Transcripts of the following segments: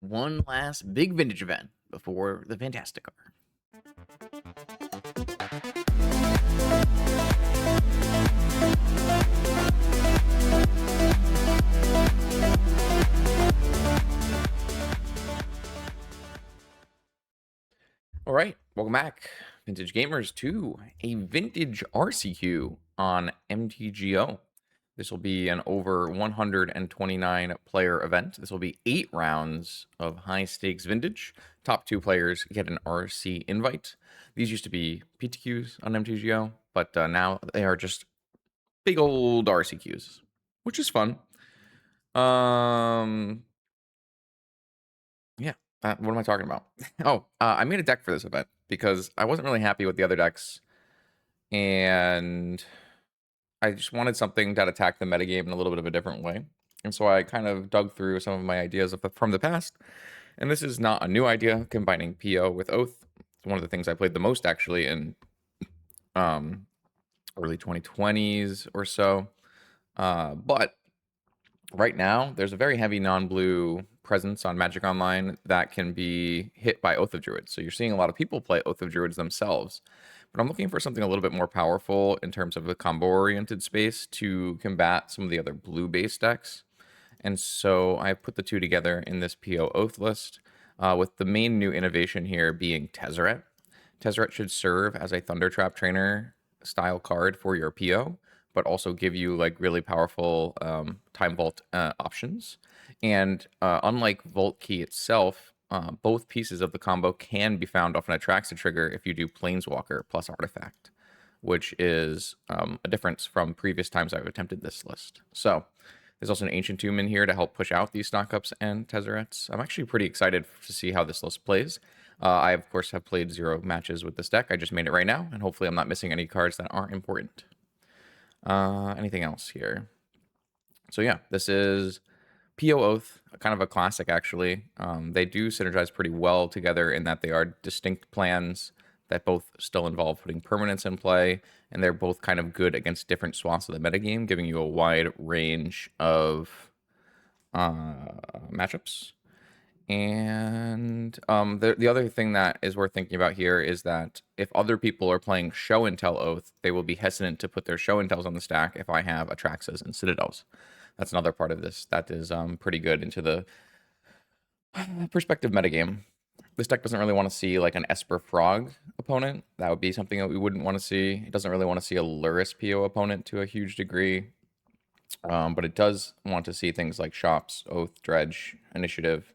one last big vintage event before the Fantasticar. All right, welcome back, Vintage Gamers, to a Vintage RCQ on MTGO. This will be an over 129 player event. This will be 8 rounds of high stakes vintage. Top 2 players get an RC invite. These used to be PTQs on MTGO, but now they are just big old RCQs, which is fun. Yeah. What am I talking about? I made a deck for this event because I wasn't really happy with the other decks, and I just wanted something that attacked the metagame in a little bit of a different way. And so I kind of dug through some of my ideas from the past, and this is not a new idea, combining PO with Oath. It's one of the things I played the most, actually, in early 2020s or so. But right now, there's a very heavy non-blue presence on Magic Online that can be hit by Oath of Druids. So you're seeing a lot of people play Oath of Druids themselves. But I'm looking for something a little bit more powerful in terms of the combo-oriented space to combat some of the other blue-based decks. And so I put the two together in this PO Oath list, with the main new innovation here being Tezzeret. Tezzeret should serve as a Thunder Trap Trainer style card for your PO, but also give you like really powerful Time Vault options. And unlike Vault Key itself, both pieces of the combo can be found off an Atraxa trigger if you do Planeswalker plus Artifact, which is a difference from previous times I've attempted this list. So there's also an Ancient Tomb in here to help push out these Stock-Ups and Tezzerets. I'm actually pretty excited to see how this list plays. I, of course, have played 0 matches with this deck. I just made it right now, and hopefully I'm not missing any cards that aren't important. Anything else here? So yeah, this is PO Oath, kind of a classic, actually. They do synergize pretty well together in that they are distinct plans that both still involve putting permanents in play, and they're both kind of good against different swaths of the metagame, giving you a wide range of matchups. And the other thing that is worth thinking about here is that if other people are playing Show and Tell Oath, they will be hesitant to put their Show and Tells on the stack if I have Atraxas and Citadels. That's another part of this that is pretty good into the perspective metagame. This deck doesn't really want to see like an Esper Frog opponent. That would be something that we wouldn't want to see. It doesn't really want to see a Lurrus PO opponent to a huge degree. But it does want to see things like Shops, Oath, Dredge, Initiative.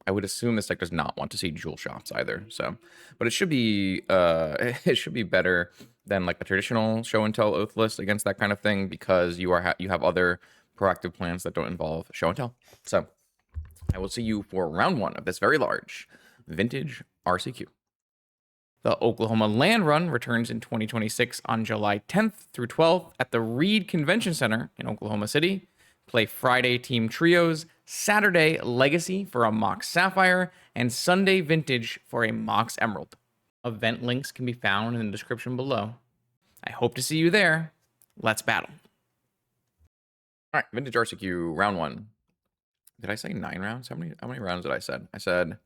I would assume this deck does not want to see Jewel Shots either. So, but it should be it should be better than like a traditional Show and Tell Oath list against that kind of thing, because you have other proactive plans that don't involve Show and Tell. So I will see you for round 1 of this very large Vintage RCQ. The Oklahoma Land Run returns in 2026 on July 10th through 12th at the Reed Convention Center in Oklahoma City. Play Friday Team Trios, Saturday Legacy for a Mox Sapphire, and Sunday Vintage for a Mox Emerald. Event links can be found in the description below. I hope to see you there. Let's battle. All right, Vintage RCQ, round 1. Did I say 9 rounds? How many rounds did I said? I said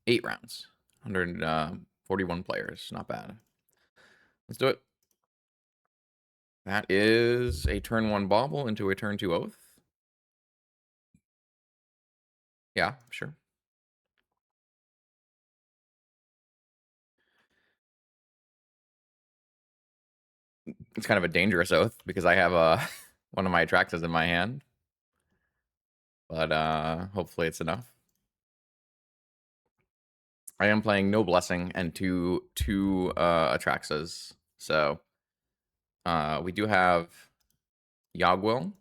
8 rounds. 141 players. Not bad. Let's do it. That is a turn 1 Bauble into a turn 2 Oath. Yeah, sure. It's kind of a dangerous Oath because I have one of my Atraxas in my hand. But hopefully it's enough. I am playing No Blessing and two Atraxas. So we do have Yogwill.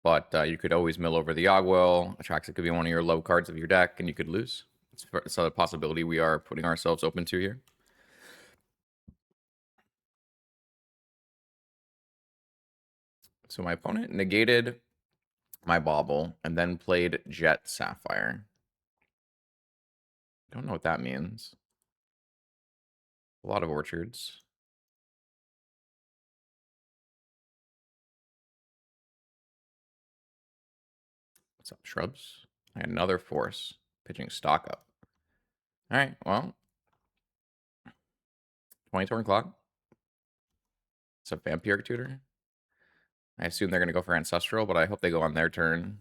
But you could always mill over the Yogwill. Atraxa could be one of your low cards of your deck, and you could lose. It's a possibility we are putting ourselves open to here. So my opponent negated my Bauble and then played Jet Sapphire. I don't know what that means. A lot of orchards. What's up, shrubs? Another force. Pitching stock up. Alright, well. 20 turn clock. It's a vampiric tutor. I assume they're going to go for ancestral, but I hope they go on their turn.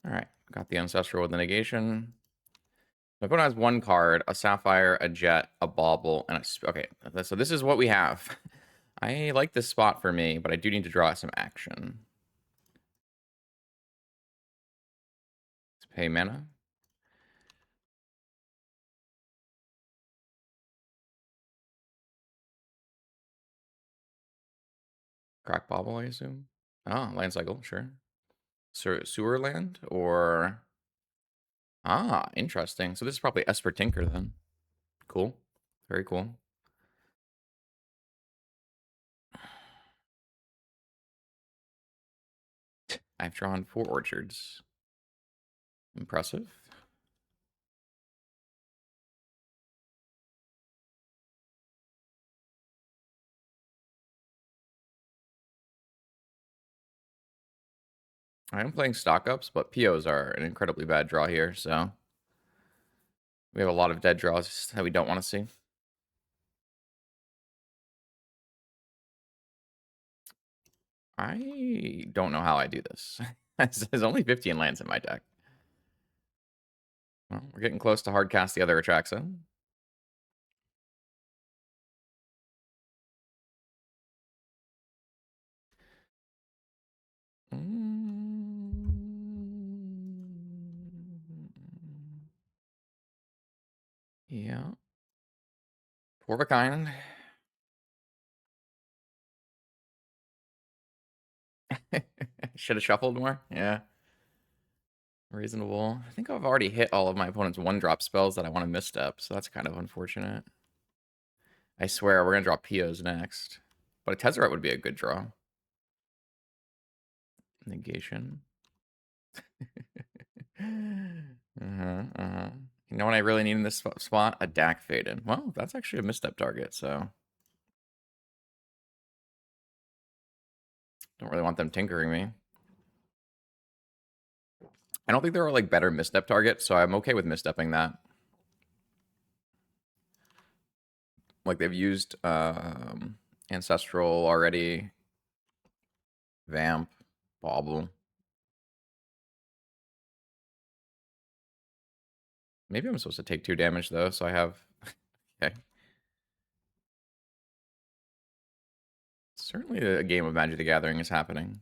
Alright, got the ancestral with the negation. My opponent has one card, a sapphire, a jet, a bauble, and a... Okay, so this is what we have. I like this spot for me, but I do need to draw some action. Let's pay mana. Crack bauble, I assume. Oh, land cycle, sure. Sewer land, or... Ah, interesting. So this is probably Esper Tinker, then. Cool. Very cool. I've drawn 4 orchards. Impressive. I am playing stock ups, but POs are an incredibly bad draw here, so we have a lot of dead draws that we don't want to see. I don't know how I do this. There's only 15 lands in my deck. Well, we're getting close to hard cast the other Atraxa. Yeah. 4 of a kind. Should have shuffled more. Yeah. Reasonable. I think I've already hit all of my opponent's 1-drop spells that I want to misstep, so that's kind of unfortunate. I swear, we're going to draw POs next. But a Tezzeret would be a good draw. Negation. You know what I really need in this spot? A Dak Faded. Well, that's actually a misstep target, so... Don't really want them tinkering me. I don't think there are, like, better misstep targets, so I'm okay with misstepping that. Like, they've used Ancestral already. Vamp. Bauble. Maybe I'm supposed to take 2 damage, though, so I have... Okay. Certainly a game of Magic the Gathering is happening.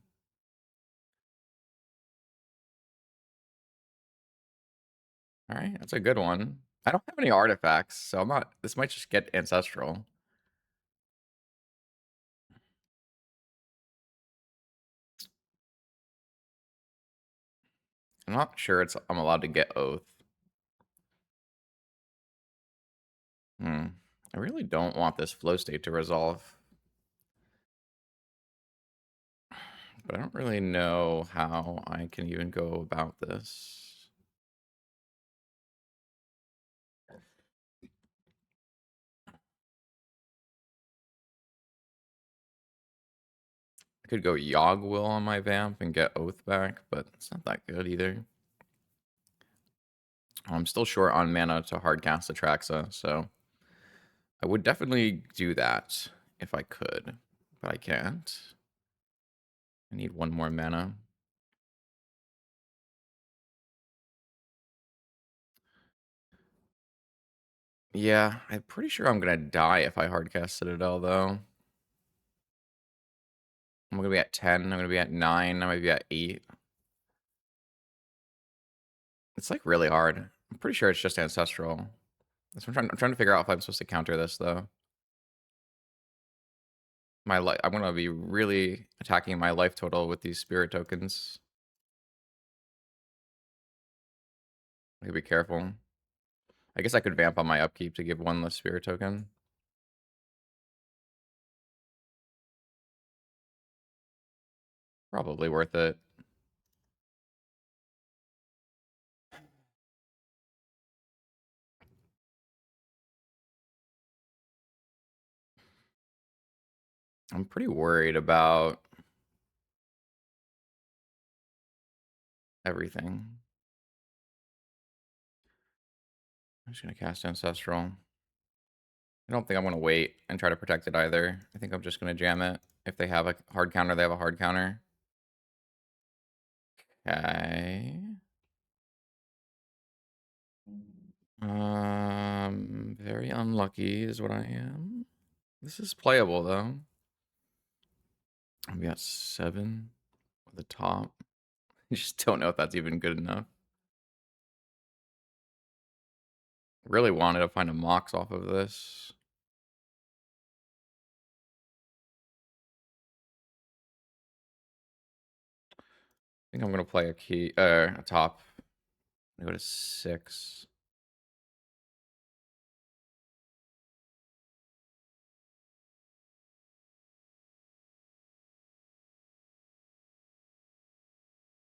Alright, that's a good one. I don't have any artifacts, so I'm not... This might just get Ancestral. I'm not sure I'm allowed to get Oath. I really don't want this flow state to resolve. But I don't really know how I can even go about this. I could go Yogg Will on my Vamp and get Oath back, but it's not that good either. I'm still short on mana to hardcast Atraxa, so I would definitely do that if I could, but I can't. I need 1 more mana. Yeah, I'm pretty sure I'm gonna die if I hardcast Citadel, though. I'm gonna be at 10, I'm gonna be at 9, I might be at 8. It's like really hard. I'm pretty sure it's just ancestral. That's what I'm trying to figure out if I'm supposed to counter this though. I'm gonna be really attacking my life total with these spirit tokens. I gotta be careful. I guess I could vamp on my upkeep to give 1 less spirit token. Probably worth it. I'm pretty worried about everything. I'm just gonna cast Ancestral. I don't think I'm gonna wait and try to protect it either. I think I'm just gonna jam it. If they have a hard counter, they have a hard counter. Okay. Very unlucky is what I am. This is playable though. We got 7 with the top. I just don't know if that's even good enough. Really wanted to find a Mox off of this. I think I'm gonna play a top. I'm gonna go to 6.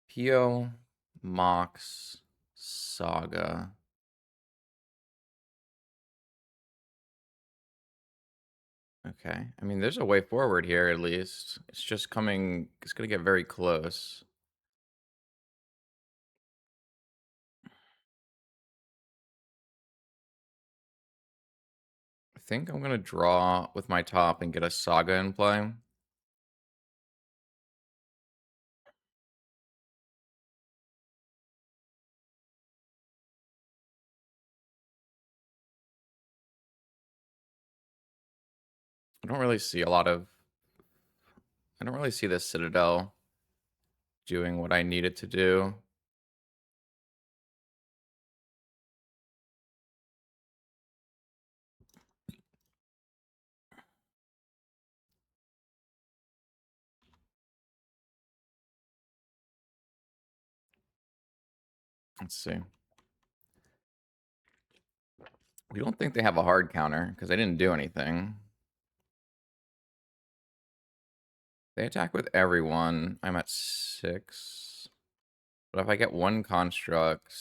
Pio, Mox, Saga. Okay. I mean, there's a way forward here at least. It's just coming. It's gonna get very close. I think I'm gonna draw with my top and get a Saga in play. I don't really see a lot of. I don't really see this Citadel doing what I need it to do. Let's see. We don't think they have a hard counter because they didn't do anything. They attack with everyone. I'm at 6. But if I get one construct,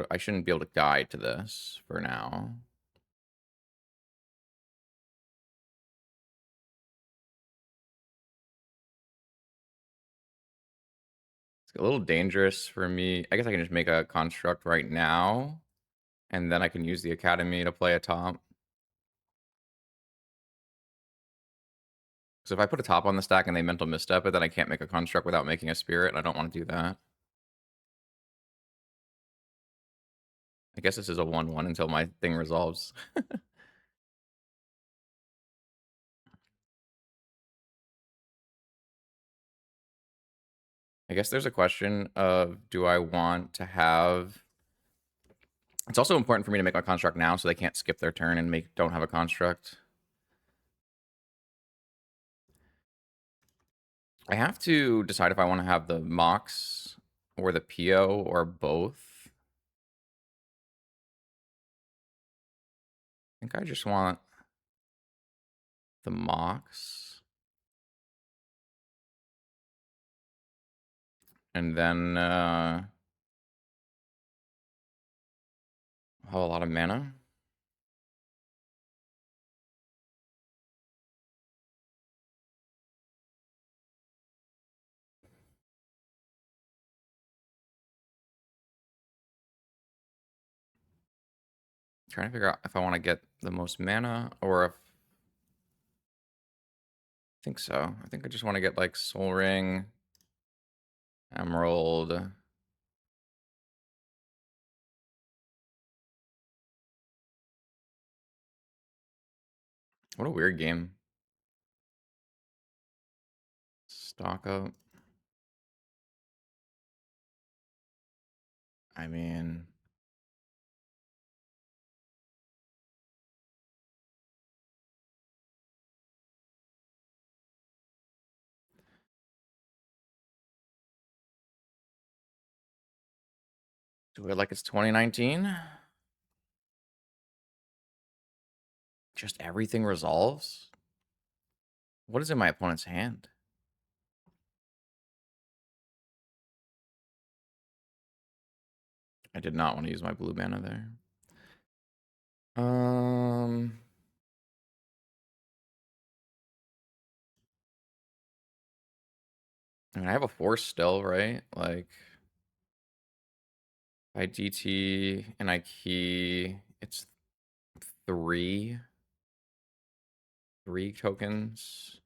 I shouldn't be able to guide to this for now. It's a little dangerous for me. I guess I can just make a construct right now, and then I can use the academy to play a top. So if I put a top on the stack and they mental misstep it, then I can't make a construct without making a spirit, and I don't want to do that. I guess this is a 1-1 until my thing resolves. I guess there's a question of, do I want to have... It's also important for me to make my construct now so they can't skip their turn and don't have a construct. I have to decide if I want to have the Mox or the Pio or both. I think I just want the Mox. And then have a lot of mana. Trying to figure out if I want to get the most mana or if... I think so. I think I just want to get like Soul Ring, Emerald. What a weird game. Stock up. I mean... Do it like it's 2019? Just everything resolves? What is in my opponent's hand? I did not want to use my blue mana there. mean, I have a force still, right? Like, if I DT and I key, it's three tokens.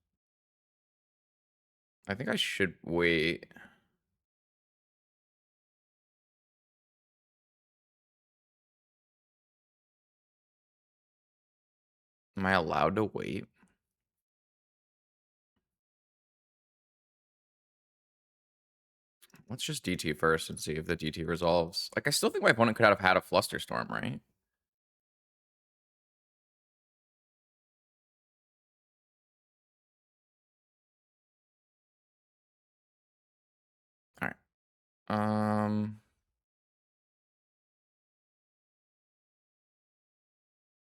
I think I should wait. Am I allowed to wait? Let's just DT first and see if the DT resolves. Like, I still think my opponent could have had a Flusterstorm, right? All right.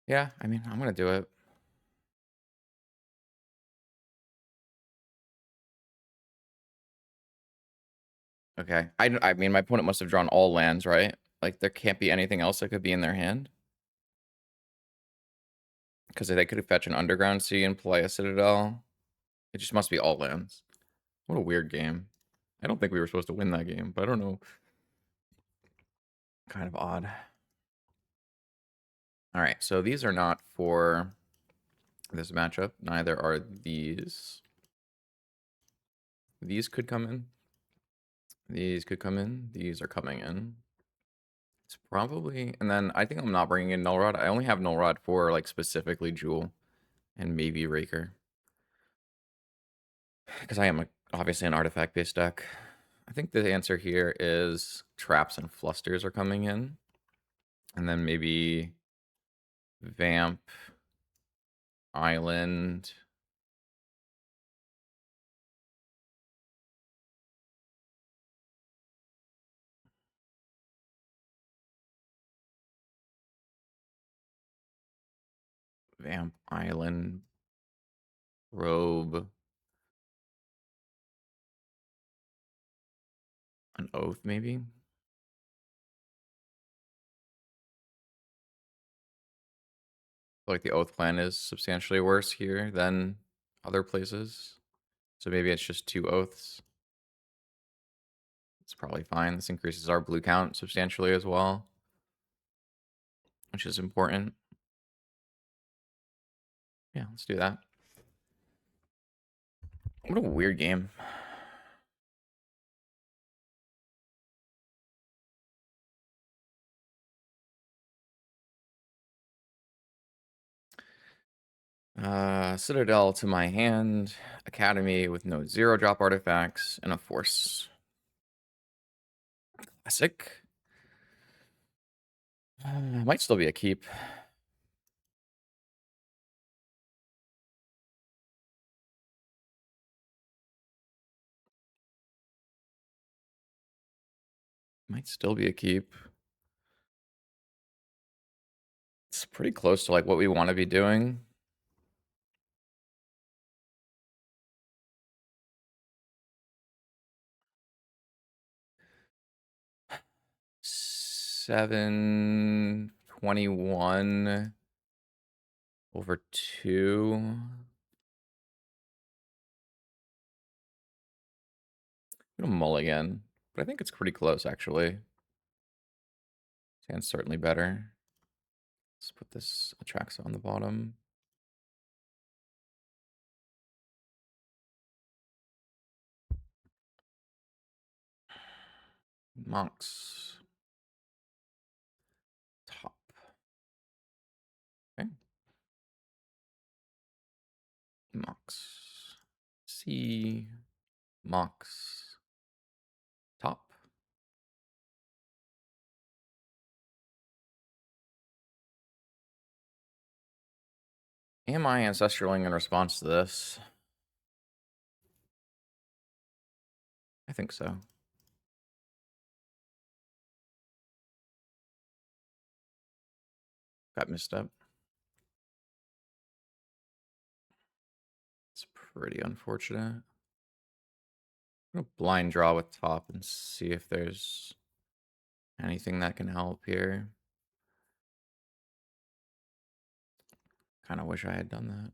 Yeah, I mean, I'm gonna do it. Okay. I mean, my opponent must have drawn all lands, right? Like, there can't be anything else that could be in their hand. Because they could fetch an Underground Sea and play a Citadel. It just must be all lands. What a weird game. I don't think we were supposed to win that game, but I don't know. Kind of odd. All right, so these are not for this matchup. Neither are these. These could come in. These could come in. These are coming in. It's probably, and then I think I'm not bringing in Null Rod. I only have Null Rod for like specifically Jewel and maybe Raker. Because I am obviously an artifact-based deck. I think the answer here is traps and flusters are coming in. And then maybe Vamp, Island. Vamp, Island, Robe, an Oath maybe. Like the Oath plan is substantially worse here than other places. So maybe it's just 2 Oaths. It's probably fine. This increases our blue count substantially as well, which is important. Yeah, let's do that. What a weird game. Citadel to my hand, Academy with no 0-drop artifacts, and a Force. Classic. Might still be a keep. Might still be a keep. It's pretty close to like what we want to be doing. $7.21 over 2. I'm gonna mulligan, but I think it's pretty close actually. Hand's certainly better. Let's put this Atraxa on the bottom. Monks. Top. Okay. Monks. C. Monks. Top. Am I Ancestraling in response to this? I think so. Got missed up. It's pretty unfortunate. I'm gonna blind draw with top and see if there's anything that can help here. Kind of wish I had done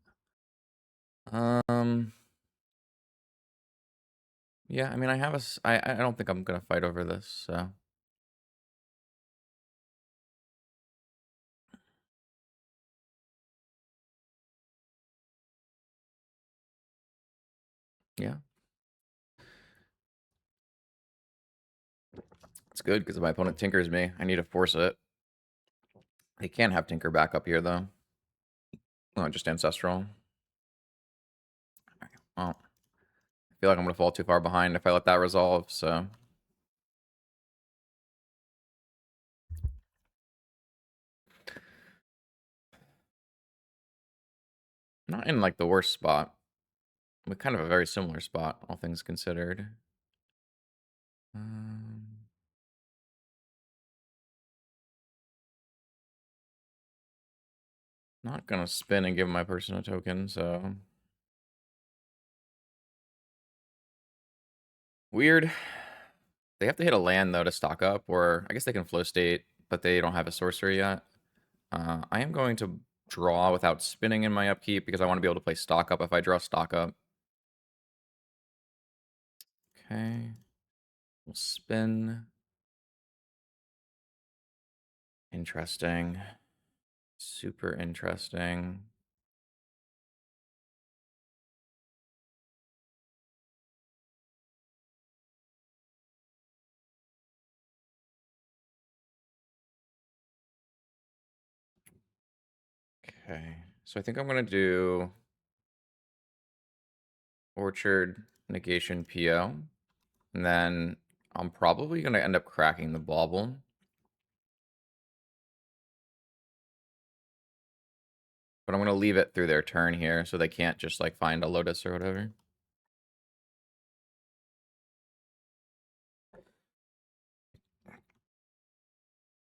that. Yeah, I mean, I have I don't think I'm gonna fight over this, so. Yeah. It's good, because if my opponent tinkers me, I need to force it. He can't have Tinker back up here, though. Oh, just Ancestral. Well, I feel like I'm gonna fall too far behind if I let that resolve, so. Not in, like, the worst spot. But kind of a very similar spot, all things considered. Um, Not gonna spin and give my person a token, so. Weird. They have to hit a land, though, to stock up, or I guess they can flow state, but they don't have a sorcery yet. I am going to draw without spinning in my upkeep, because I want to be able to play stock up if I draw stock up. Okay. We'll spin. Interesting. Super interesting. Okay. So I think I'm going to do Orchard, Negation, PO. And then I'm probably going to end up cracking the Bauble. But I'm going to leave it through their turn here so they can't just like find a Lotus or whatever.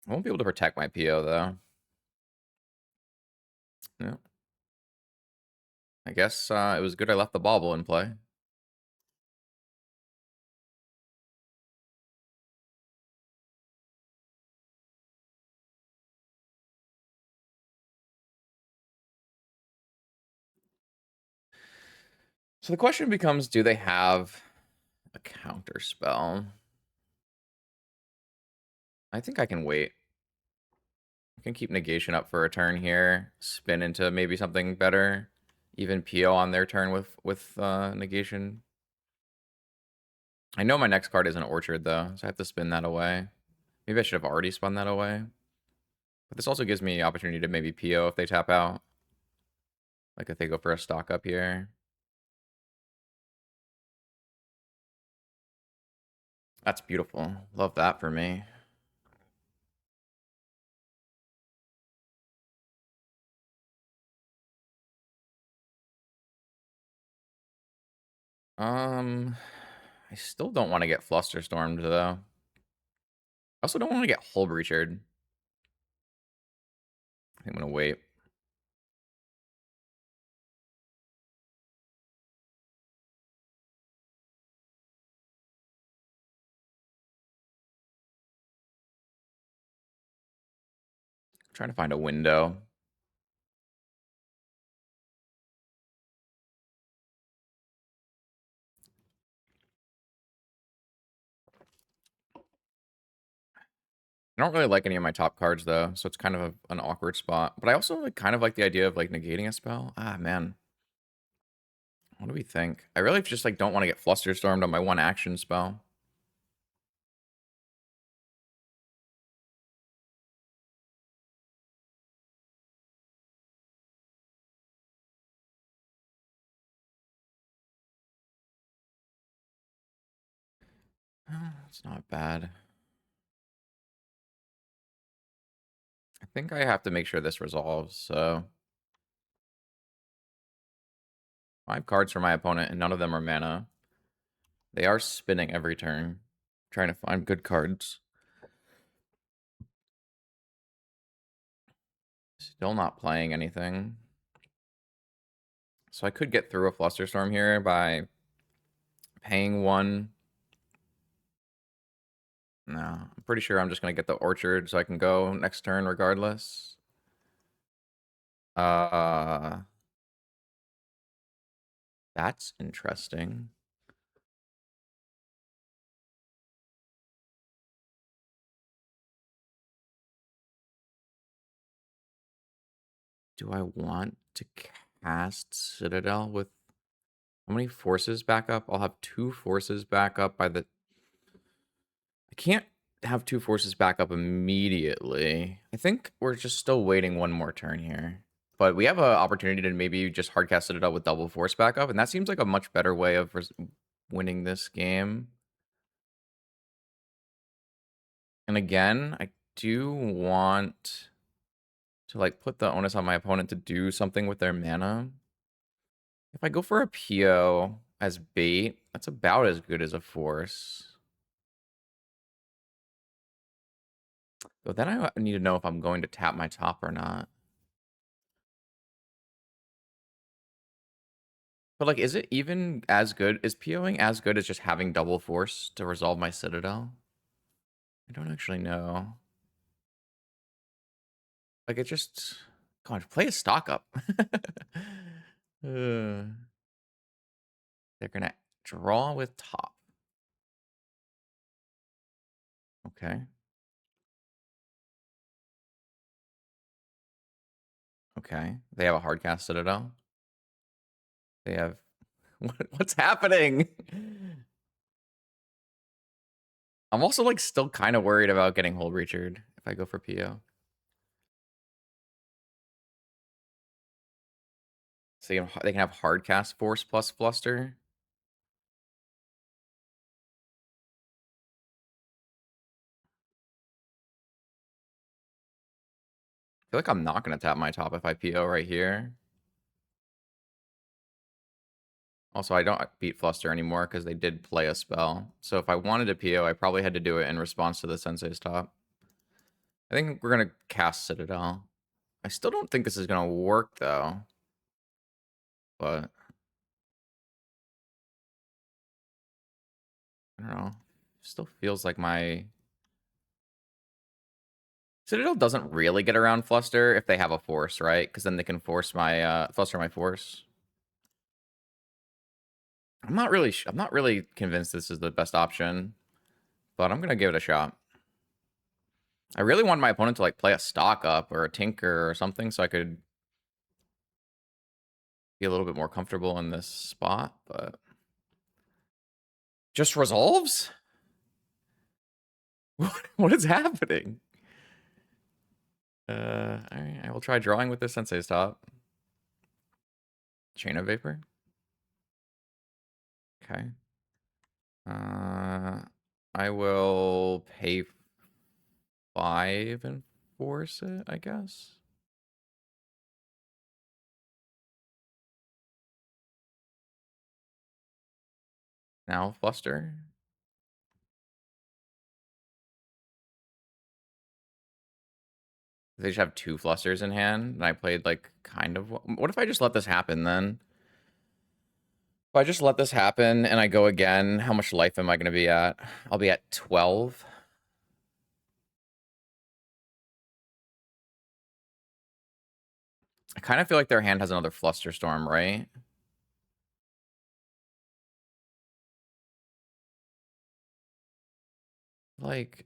I won't be able to protect my PO though. Yeah. I guess it was good I left the Bauble in play. So the question becomes, do they have a counter spell? I think I can wait. I can keep negation up for a turn here, spin into maybe something better. Even PO on their turn with negation. I know my next card isn't Orchard though, so I have to spin that away. Maybe I should have already spun that away. But this also gives me opportunity to maybe PO if they tap out. Like if they go for a stock up here. That's beautiful. Love that for me. I still don't want to get Flusterstormed though. I also don't want to get Hull Breachered. I think I'm gonna wait. I'm trying to find a window. I don't really like any of my top cards though, so it's kind of an awkward spot. But I also like kind of like the idea of like negating a spell. Ah man, what do we think? I really just like don't want to get Flusterstormed on my one action spell. It's not bad. I think I have to make sure this resolves. So 5 cards for my opponent, and none of them are mana. They are spinning every turn, trying to find good cards. Still not playing anything. So I could get through a Flusterstorm here by paying 1. No, I'm pretty sure I'm just going to get the Orchard so I can go next turn regardless. Uh, that's interesting. Do I want to cast Citadel with how many forces back up? I'll have 2 forces back up by the... I can't have 2 forces back up immediately. I think we're just still waiting one more turn here. But we have an opportunity to maybe just hardcast Citadel with double force back up, and that seems like a much better way of winning this game. And again, I do want to like put the onus on my opponent to do something with their mana. If I go for a PO as bait, that's about as good as a force. But then I need to know if I'm going to tap my top or not. But like, is it even as good? Is POing as good as just having double force to resolve my Citadel? I don't actually know. Like, it just... God, play a stock up. They're gonna draw with top. Okay. Okay. They have a hardcast Citadel. They have... What's happening? I'm also, like, still kind of worried about getting Hold Reachered if I go for PO. So they can have hardcast Force plus Fluster. I feel like I'm not going to tap my top if I PO right here. Also, I don't beat Fluster anymore because they did play a spell. So if I wanted to PO, I probably had to do it in response to the Sensei's top. I think we're going to cast Citadel. I still don't think this is going to work, though. But I don't know. Still feels like my... Citadel doesn't really get around Fluster if they have a force, right? Because then they can force my Fluster my force. I'm not really convinced this is the best option, but I'm gonna give it a shot. I really want my opponent to like play a stock up or a Tinker or something so I could be a little bit more comfortable in this spot, but just resolves? What is happening? Alright, I will try drawing with the Sensei's top. Chain of Vapor. Okay. I will pay 5 and force it, I guess. Now Fluster. They just have 2 Flusters in hand, and I played like kind of... What if I just let this happen then? If I just let this happen and I go again, how much life am I going to be at? I'll be at 12. I kind of feel like their hand has another Flusterstorm, right? Like...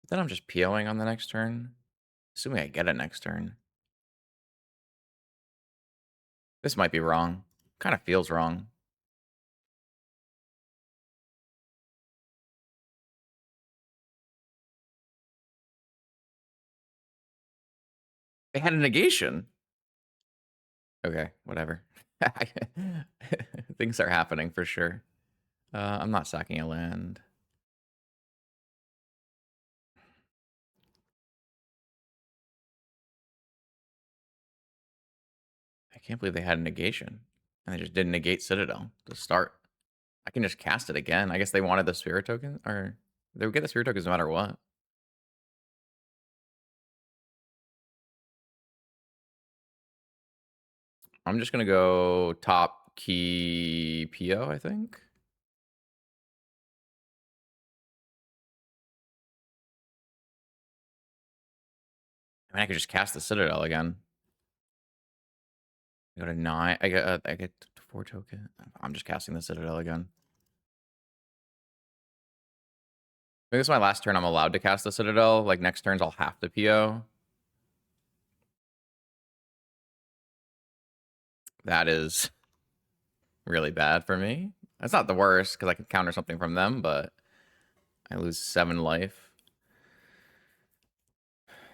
Then I'm just POing on the next turn. Assuming I get it next turn. This might be wrong. Kind of feels wrong. They had a negation. Okay, whatever. Things are happening for sure. I'm not sacking a land. I can't believe they had a negation. And they just didn't negate Citadel to start. I can just cast it again. I guess they wanted the Spirit token, or they would get the Spirit tokens no matter what. I'm just going to go top key PO, I think. I mean, I could just cast the Citadel again. I go to 9. I get 4 token. I'm just casting the Citadel again. I think this is my last turn I'm allowed to cast the Citadel. Like, next turns I'll have to PO. That is really bad for me. That's not the worst, because I can counter something from them, but I lose 7 life.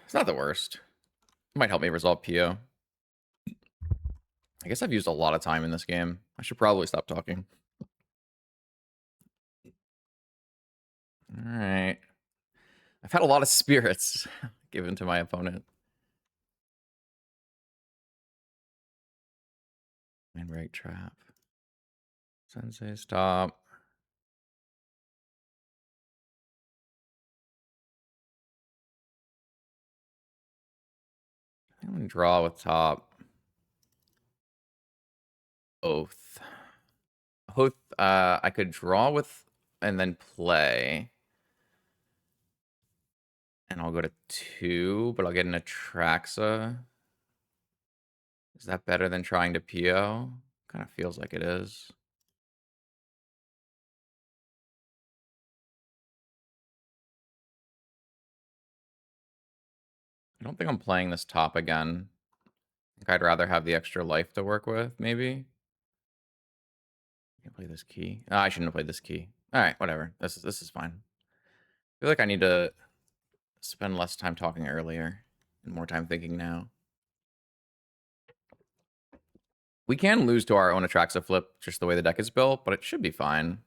It's not the worst. It might help me resolve PO. I guess I've used a lot of time in this game. I should probably stop talking. All right. I've had a lot of spirits given to my opponent. Mindbreak trap. Sensei stop. I'm gonna draw with top. Oath. Oath, I could draw with and then play. And I'll go to 2, but I'll get an Atraxa. Is that better than trying to PO? Kind of feels like it is. I don't think I'm playing this top again. I think I'd rather have the extra life to work with, maybe. Can't play this key. Oh, I shouldn't have played this key. All right, whatever. This is fine. I feel like I need to spend less time talking earlier and more time thinking now. We can lose to our own Atraxa flip just the way the deck is built, but it should be fine.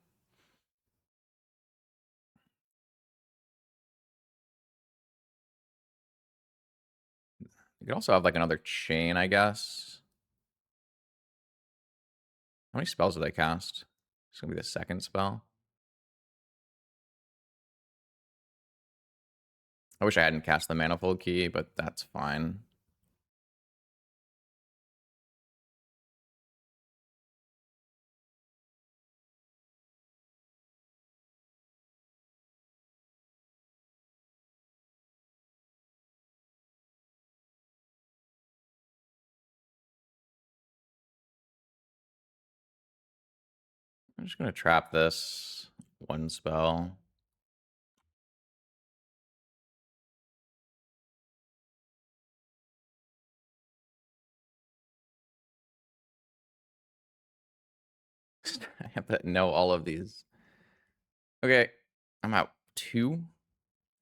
You could also have like another chain, I guess. How many spells did I cast? It's gonna be the second spell. I wish I hadn't cast the Manifold Key, but that's fine. I'm just gonna trap this one spell. I have to know all of these. Okay, I'm at 2.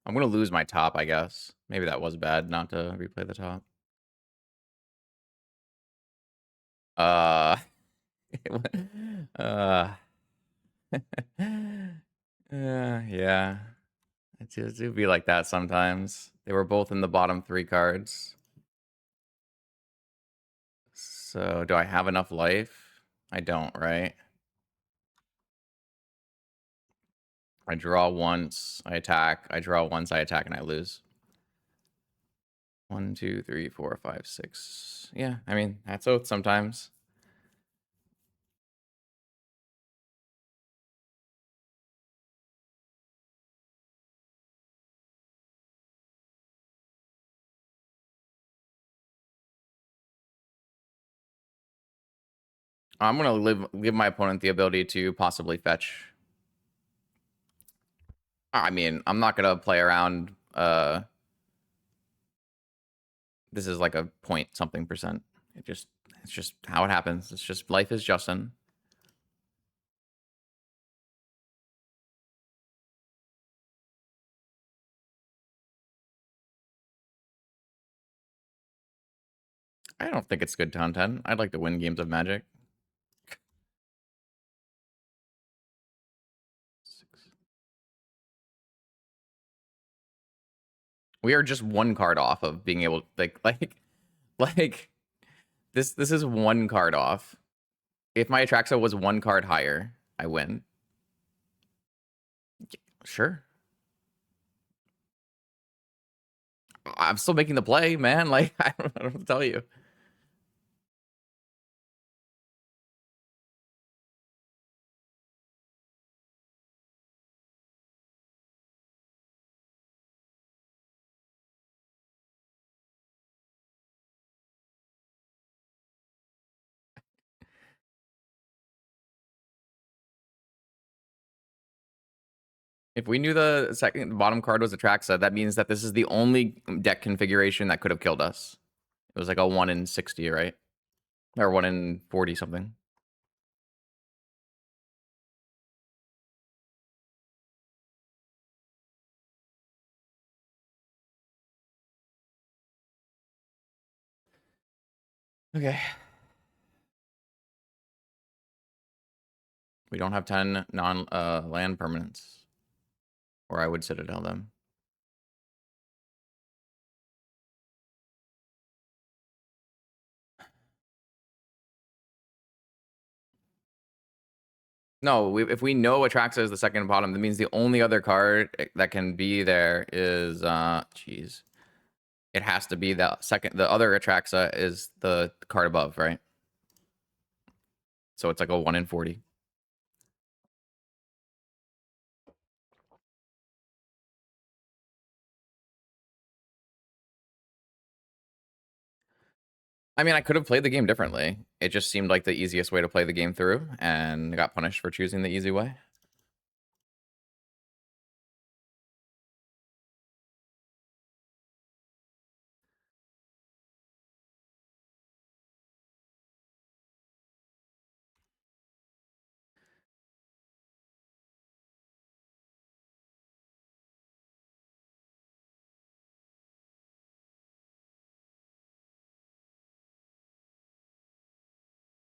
I'm gonna lose my top, I guess. Maybe that was bad not to replay the top. Uh, uh, yeah. It do be like that sometimes. They were both in the bottom 3 cards. So, do I have enough life? I don't, right? I draw once, I attack. I draw once, I attack, and I lose. 1, 2, 3, 4, 5, 6. Yeah, I mean, that's oath sometimes. I'm gonna give my opponent the ability to possibly fetch. I mean, I'm not gonna play around. This is like a point something percent. It's just how it happens. It's just life is Justin. I don't think it's good content. I'd like to win games of Magic. 6. We are just one card off of being able to like this is one card off. If my Atraxa was one card higher, I win. Sure. I'm still making the play, man. Like, I don't know what to tell you. If we knew the second bottom card was Atraxa, that means that this is the only deck configuration that could have killed us. It was like a 1 in 60, right? Or 1 in 40 something. Okay. We don't have 10 land permanents. Or I would Citadel them. No, if we know Atraxa is the second bottom, that means the only other card that can be there is jeez. It has to be the other Atraxa is the card above, right? So it's like a 1 in 40. I mean, I could have played the game differently. It just seemed like the easiest way to play the game through, and got punished for choosing the easy way.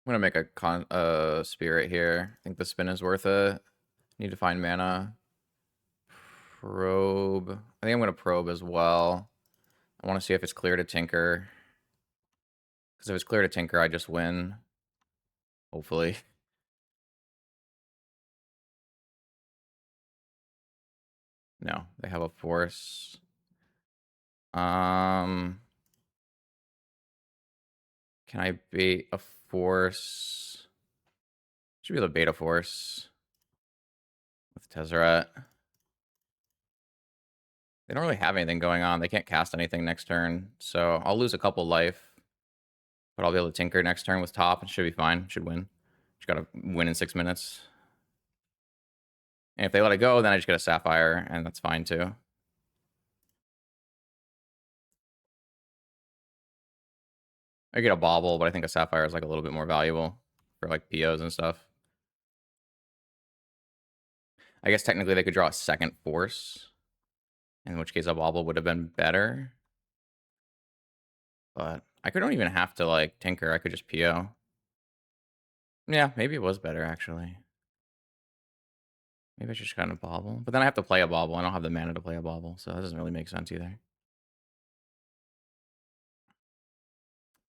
I'm gonna make a spirit here. I think the spin is worth it. Need to find mana. Probe. I think I'm gonna probe as well. I want to see if it's clear to Tinker. Because if it's clear to Tinker, I just win. Hopefully. No, they have a force. Can I bait a force? Should be able to bait a force with Tezzeret. They don't really have anything going on. They can't cast anything next turn, so I'll lose a couple life. But I'll be able to Tinker next turn with top. It should be fine. Should win. Just gotta win in 6 minutes. And if they let it go, then I just get a Sapphire, and that's fine too. I get a Bauble, but I think a Sapphire is like a little bit more valuable for like POs and stuff. I guess technically they could draw a second force, in which case a Bauble would have been better. But I don't even have to like Tinker. I could just PO. Yeah, maybe it was better actually. Maybe I should just kind of Bauble. But then I have to play a Bauble. I don't have the mana to play a Bauble, so that doesn't really make sense either.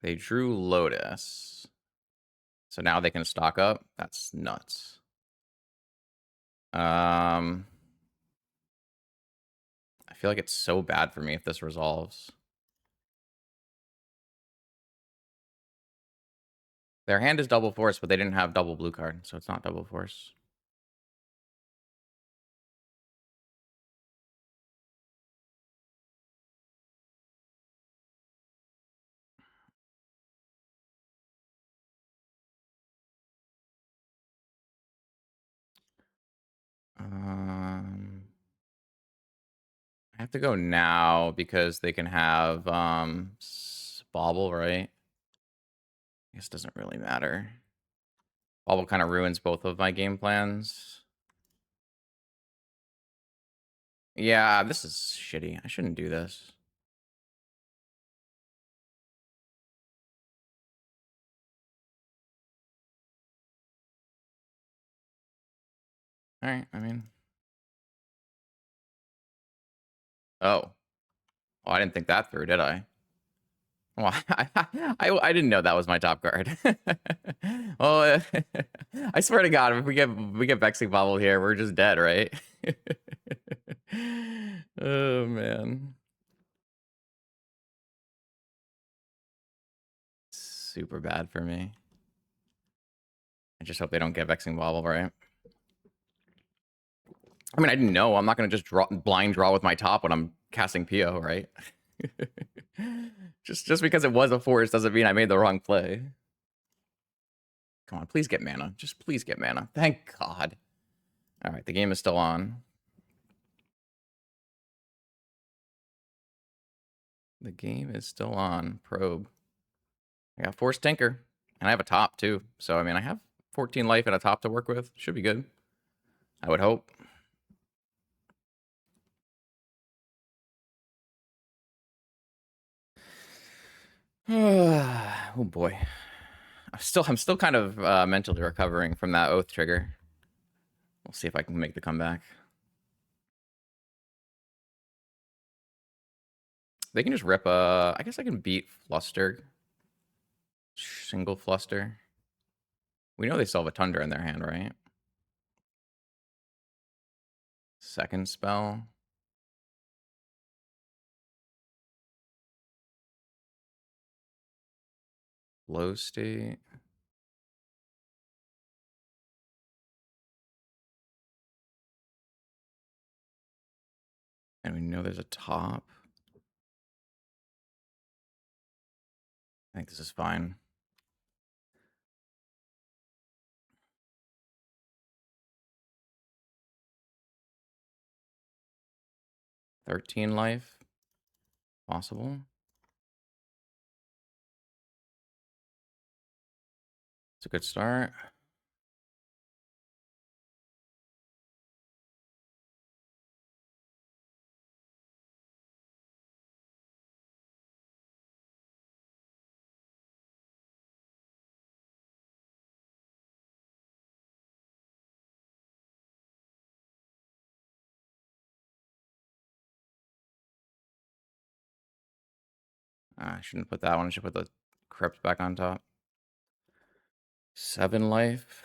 They drew Lotus. So now they can stock up. That's nuts. I feel like it's so bad for me if this resolves. Their hand is double force, but they didn't have double blue card, so it's not double force. I have to go now because they can have Bauble, right? I guess it doesn't really matter. Bauble kind of ruins both of my game plans. Yeah, this is shitty. I shouldn't do this. All right, I mean. Oh. Oh, I didn't think that through, did I? Well, I didn't know that was my top card. Well, I swear to God, if we get Vexing Bobble here, we're just dead, right? Oh man, super bad for me. I just hope they don't get Vexing Bobble, right? I mean, I didn't know. I'm not gonna just blind draw with my top when I'm casting PO, right? just because it was a force doesn't mean I made the wrong play. Come on, please get mana. Just please get mana. Thank God. All right, the game is still on. The game is still on. Probe. I got Force Tinker. And I have a top, too. So, I mean, I have 14 life and a top to work with. Should be good. I would hope. Oh, boy. I'm still kind of mentally recovering from that Oath trigger. We'll see if I can make the comeback. They can just rip I guess I can beat Fluster. Single Fluster. We know they still have a Tundra in their hand, right? Second spell. Low state. And we know there's a top. I think this is fine. $13 life. Possible. It's a good start. I shouldn't put that one. I should put the Crypt back on top. 7 life.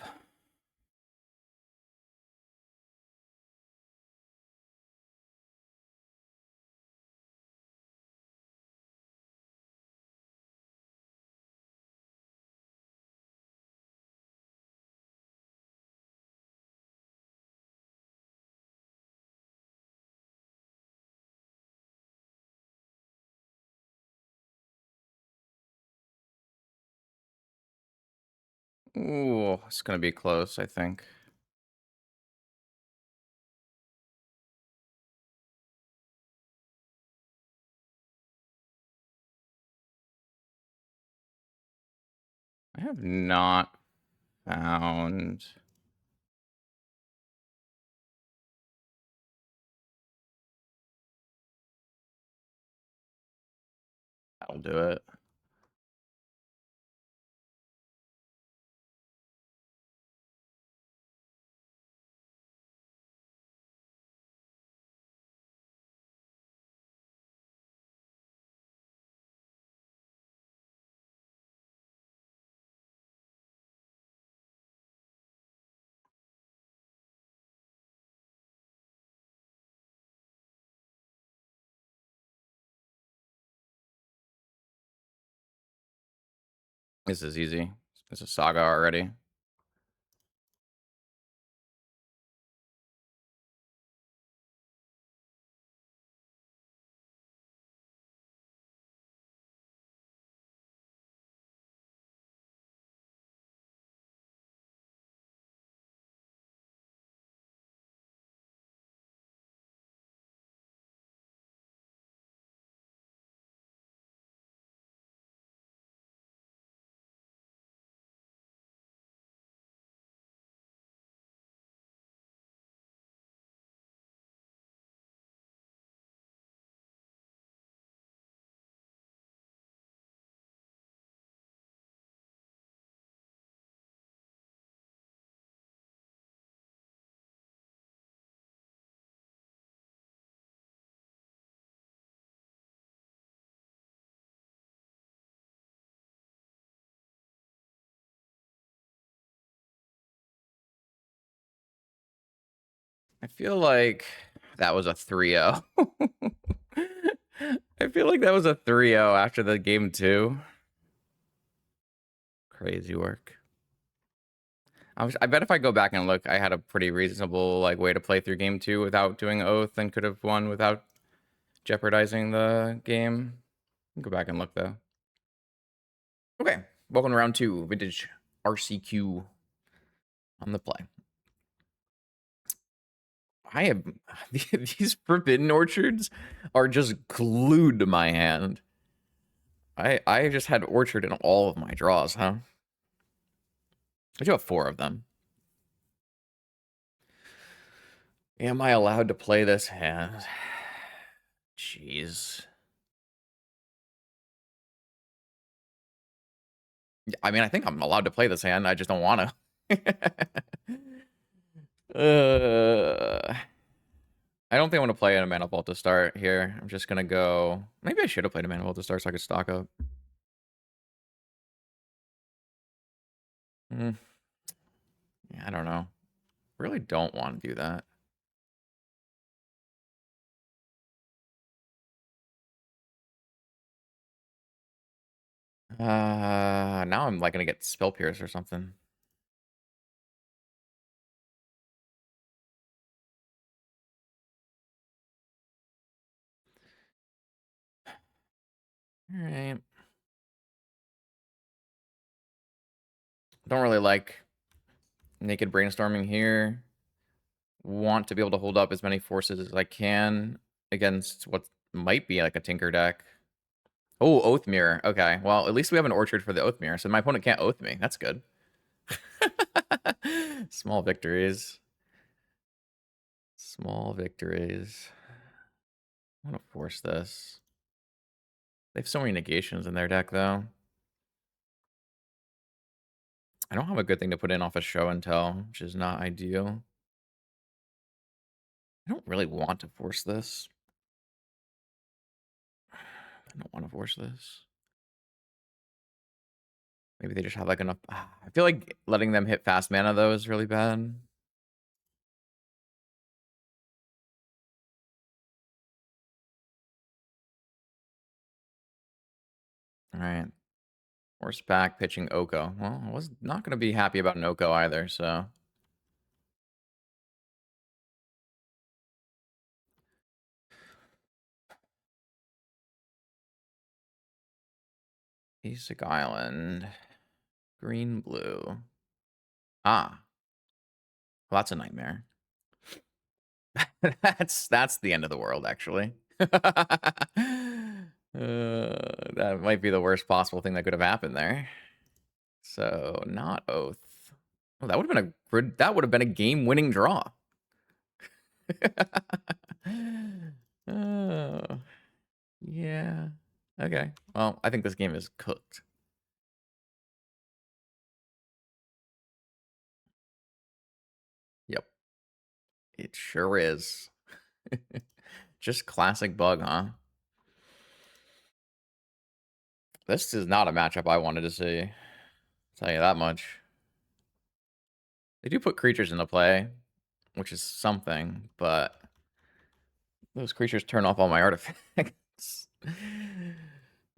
Ooh, it's going to be close, I think. I have not found... That'll do it. This is easy. It's a Saga already. I feel like that was a 3-0. I feel like that was a 3-0 after the game 2. Crazy work. I bet if I go back and look, I had a pretty reasonable way to play through game 2 without doing Oath and could have won without jeopardizing the game. Go back and look though. Okay, welcome to round 2, Vintage RCQ on the play. I have these Forbidden Orchards are just glued to my hand. I just had Orchard in all of my draws, huh? I do have 4 of them. Am I allowed to play this hand? Jeez. I mean, I think I'm allowed to play this hand. I just don't want to. I don't think I want to play in a Mana Vault to start here. I'm just going to go... Maybe I should have played a Mana Vault to start so I could stock up. Yeah, I don't know. Really don't want to do that. Now I'm like going to get Spell Pierce or something. All right. Don't really like naked brainstorming here. Want to be able to hold up as many forces as I can against what might be like a Tinker deck. Oh, Oath Mirror. Okay, well, at least we have an Orchard for the Oath Mirror, so my opponent can't Oath me. That's good. Small victories. Small victories. I want to force this. They have so many negations in their deck, though. I don't have a good thing to put in off a show and tell, which is not ideal. I don't really want to force this. I don't want to force this. Maybe they just have like enough. I feel like letting them hit fast mana, though, is really bad. All right. Horseback pitching Oko. Well, I was not going to be happy about an Oko either, so. Basic Island. Green, blue. Ah. Well, that's a nightmare. That's the end of the world, actually. That might be the worst possible thing that could have happened there. So, not Oath. Oh, that would have been a game-winning draw. Oh, yeah. Okay. Well, I think this game is cooked. Yep. It sure is. Just classic bug, huh? This is not a matchup I wanted to see. I'll tell you that much. They do put creatures into play, which is something, but those creatures turn off all my artifacts.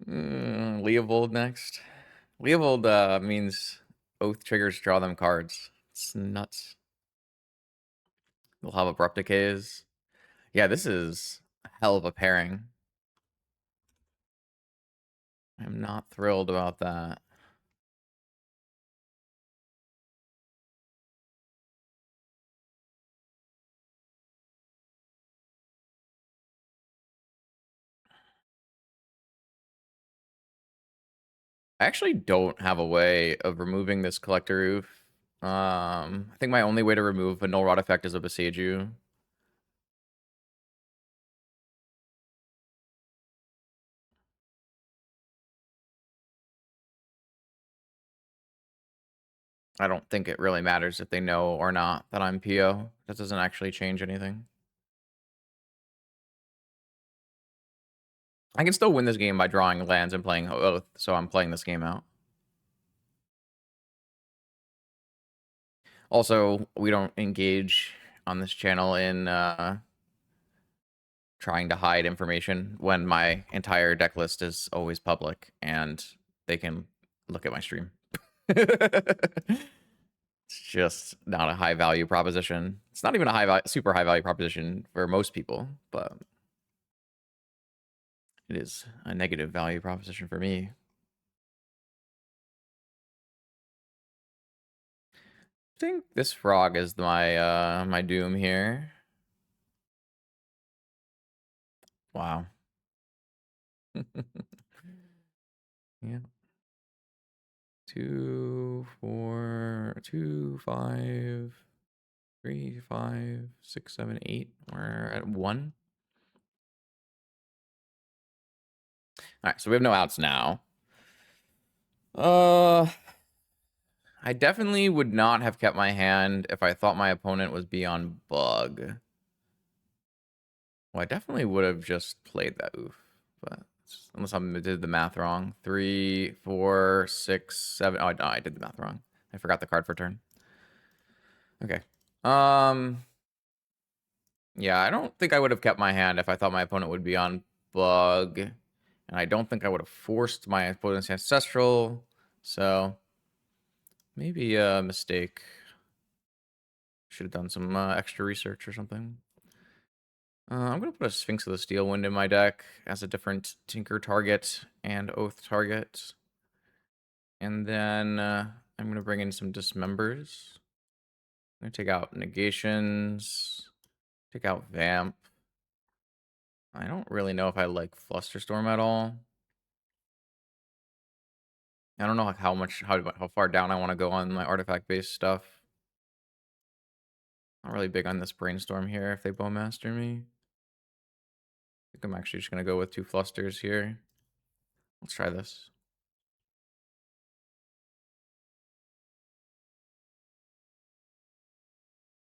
Leovold next. Leovold means Oath triggers draw them cards. It's nuts. We'll have Abrupt Decays. Yeah, this is a hell of a pairing. I'm not thrilled about that. I actually don't have a way of removing this Collector Roof. I think my only way to remove a Null Rod effect is a Boseiju. I don't think it really matters if they know or not that I'm PO. That doesn't actually change anything. I can still win this game by drawing lands and playing Oath, so I'm playing this game out. Also, we don't engage on this channel in trying to hide information when my entire deck list is always public and they can look at my stream. It's just not a high value proposition. It's not even a super high value proposition for most people, but it is a negative value proposition for me. I think this frog is my my doom here. Wow. Yeah. 2, 4, 2, 5, 3, 5, 6, 7, 8. We're at 1. All right, so we have no outs now. I definitely would not have kept my hand if I thought my opponent was beyond bug. Well, I definitely would have just played that oof, but unless I did the math wrong. 3, 4, 6, 7. Oh, no, I did the math wrong. I forgot the card for turn. Okay. Yeah, I don't think I would have kept my hand if I thought my opponent would be on bug. And I don't think I would have forced my opponent's ancestral. So maybe a mistake. Should have done some extra research or something. I'm going to put a Sphinx of the Steel Wind in my deck as a different Tinker target and Oath target. And then I'm going to bring in some Dismembers. I'm going to take out Negations. Take out Vamp. I don't really know if I like Flusterstorm at all. I don't know like how far down I want to go on my artifact-based stuff. Not really big on this Brainstorm here if they Bowmaster me. I think I'm actually just going to go with 2 Flusters here. Let's try this.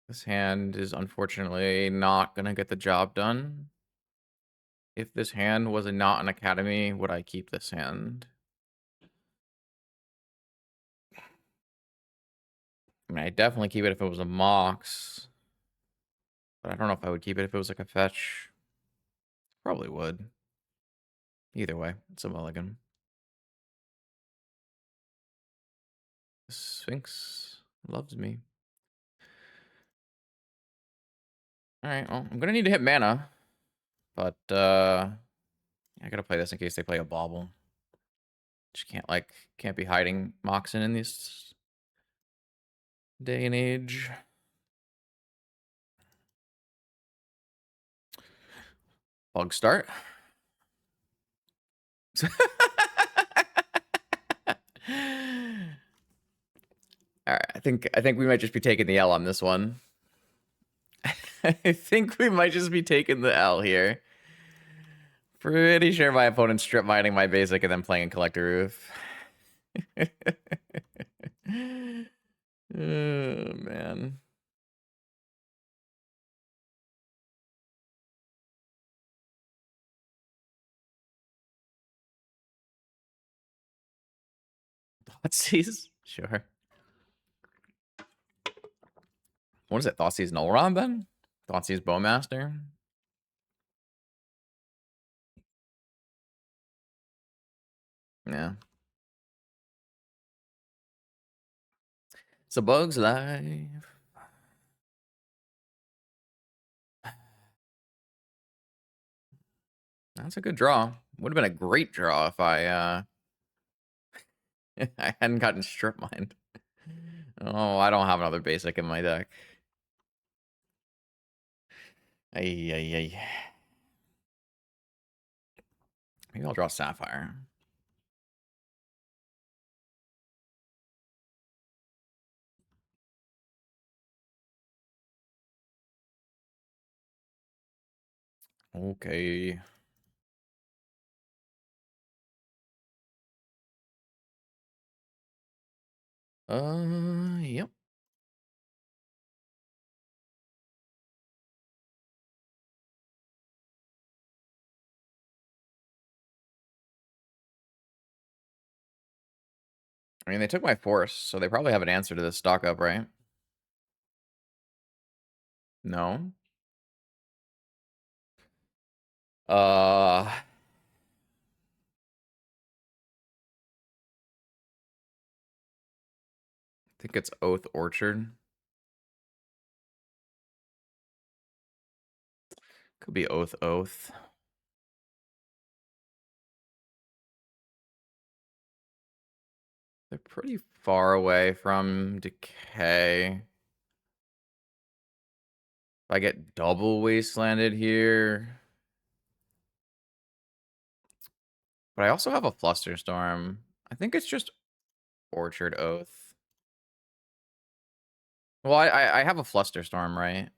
This hand is unfortunately not going to get the job done. If this hand was not an academy, would I keep this hand? I mean, I'd definitely keep it if it was a Mox. But I don't know if I would keep it if it was like a fetch. Probably would. Either way, it's a mulligan. Sphinx loves me. Alright, well, I'm gonna need to hit mana. But I gotta play this in case they play a bauble. Just can't be hiding Moxen in this day and age. Bug start. All right, I think we might just be taking the L on this one. I think we might just be taking the L here. Pretty sure my opponent's strip mining my basic and then playing Collector Roof. Oh, man. Thoughtseize? Sure. What is it? Thoughtseize Nullrod then? Thoughtseize Bowmaster? Yeah. It's a bug's life. That's a good draw. Would have been a great draw if I I hadn't gotten strip mined. Oh, I don't have another basic in my deck. Ay, ay, ay. Maybe I'll draw Sapphire. Okay. Yep. I mean, they took my force, so they probably have an answer to this stock up, right? No. I think it's Oath Orchard. Could be Oath. They're pretty far away from Decay. If I get double Wastelanded here, But I also have a Flusterstorm. I think it's just Orchard Oath. Well, I have a Flusterstorm, right?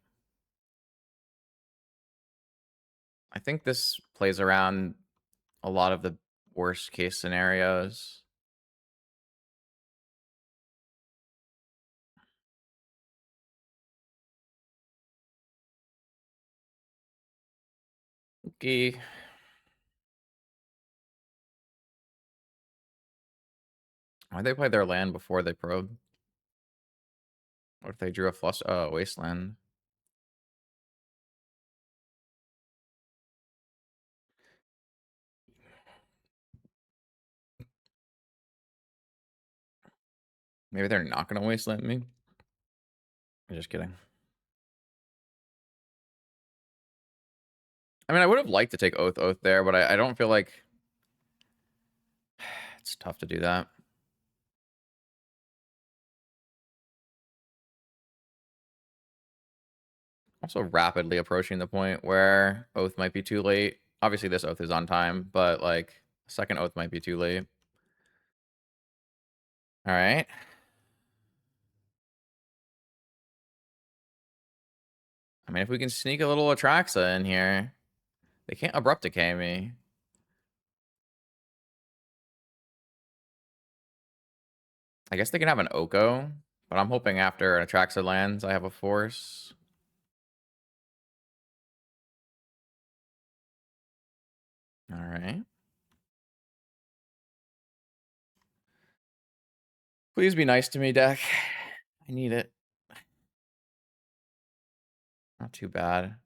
I think this plays around a lot of the worst case scenarios. Okay. Why'd they play their land before they probe? What if they drew a flush wasteland? Maybe they're not gonna wasteland me. I'm just kidding. I mean, I would have liked to take Oath there, but I don't feel like it's tough to do that. Also rapidly approaching the point where Oath might be too late. Obviously, this Oath is on time, but like second Oath might be too late. All right. I mean, if we can sneak a little Atraxa in here, they can't Abrupt Decay me. I guess they can have an Oko, but I'm hoping after an Atraxa lands, I have a Force. All right. Please be nice to me, deck. I need it. Not too bad.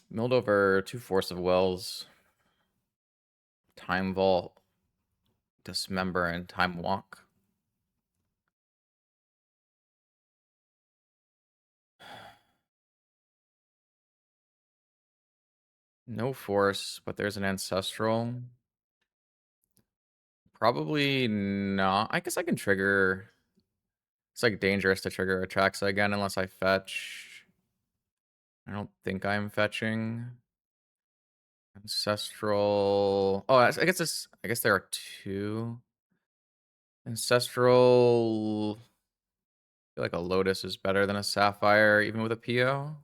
Milled over 2 Force of Wills. Time Vault. Dismember and Time Walk. No Force, but there's an Ancestral. Probably not. I guess I can trigger. It's like dangerous to trigger Atraxa again unless I fetch. I don't think I'm fetching. Ancestral. Oh, I guess this. I guess there are 2. Ancestral. I feel like a Lotus is better than a Sapphire, even with a PO.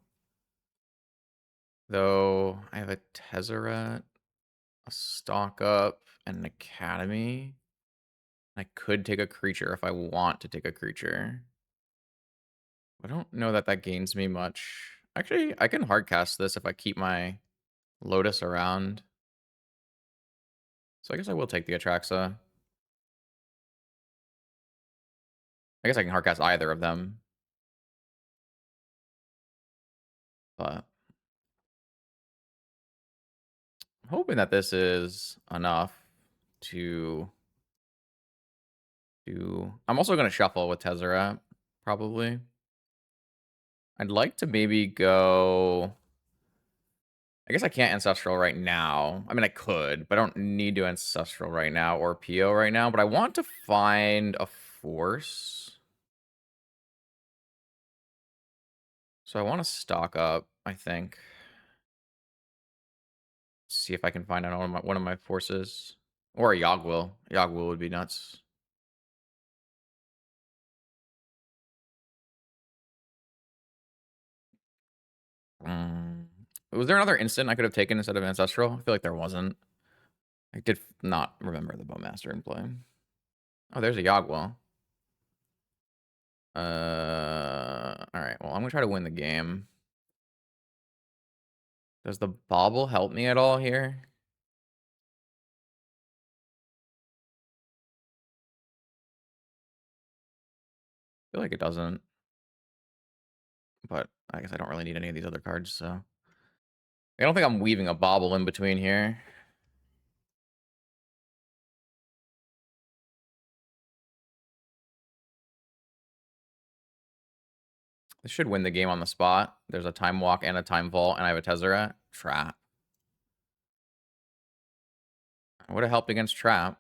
Though I have a Tezzeret, a Stock Up, and an Academy. I could take a creature if I want to take a creature. I don't know that that gains me much. Actually, I can hardcast this if I keep my Lotus around. So I guess I will take the Atraxa. I guess I can hardcast either of them. But I'm hoping that this is enough to do. I'm also going to shuffle with Tezzeret, probably. I'd like to maybe go. I guess I can't Ancestral right now. I mean, I could, but I don't need to Ancestral right now or PO right now. But I want to find a Force. So I want to stock up, I think. See if I can find out one of my Forces. Or a Yogwill. Yogwill would be nuts. Was there another instant I could have taken instead of Ancestral? I feel like there wasn't. I did not remember the Bowmaster in play. Oh, there's a Yogwill. Alright, well, I'm gonna try to win the game. Does the Bauble help me at all here? I feel like it doesn't. But I guess I don't really need any of these other cards, so. I don't think I'm weaving a Bauble in between here. This should win the game on the spot. There's a Time Walk and a Time Vault, and I have a Tezzeret. Trap. I would have helped against Trap.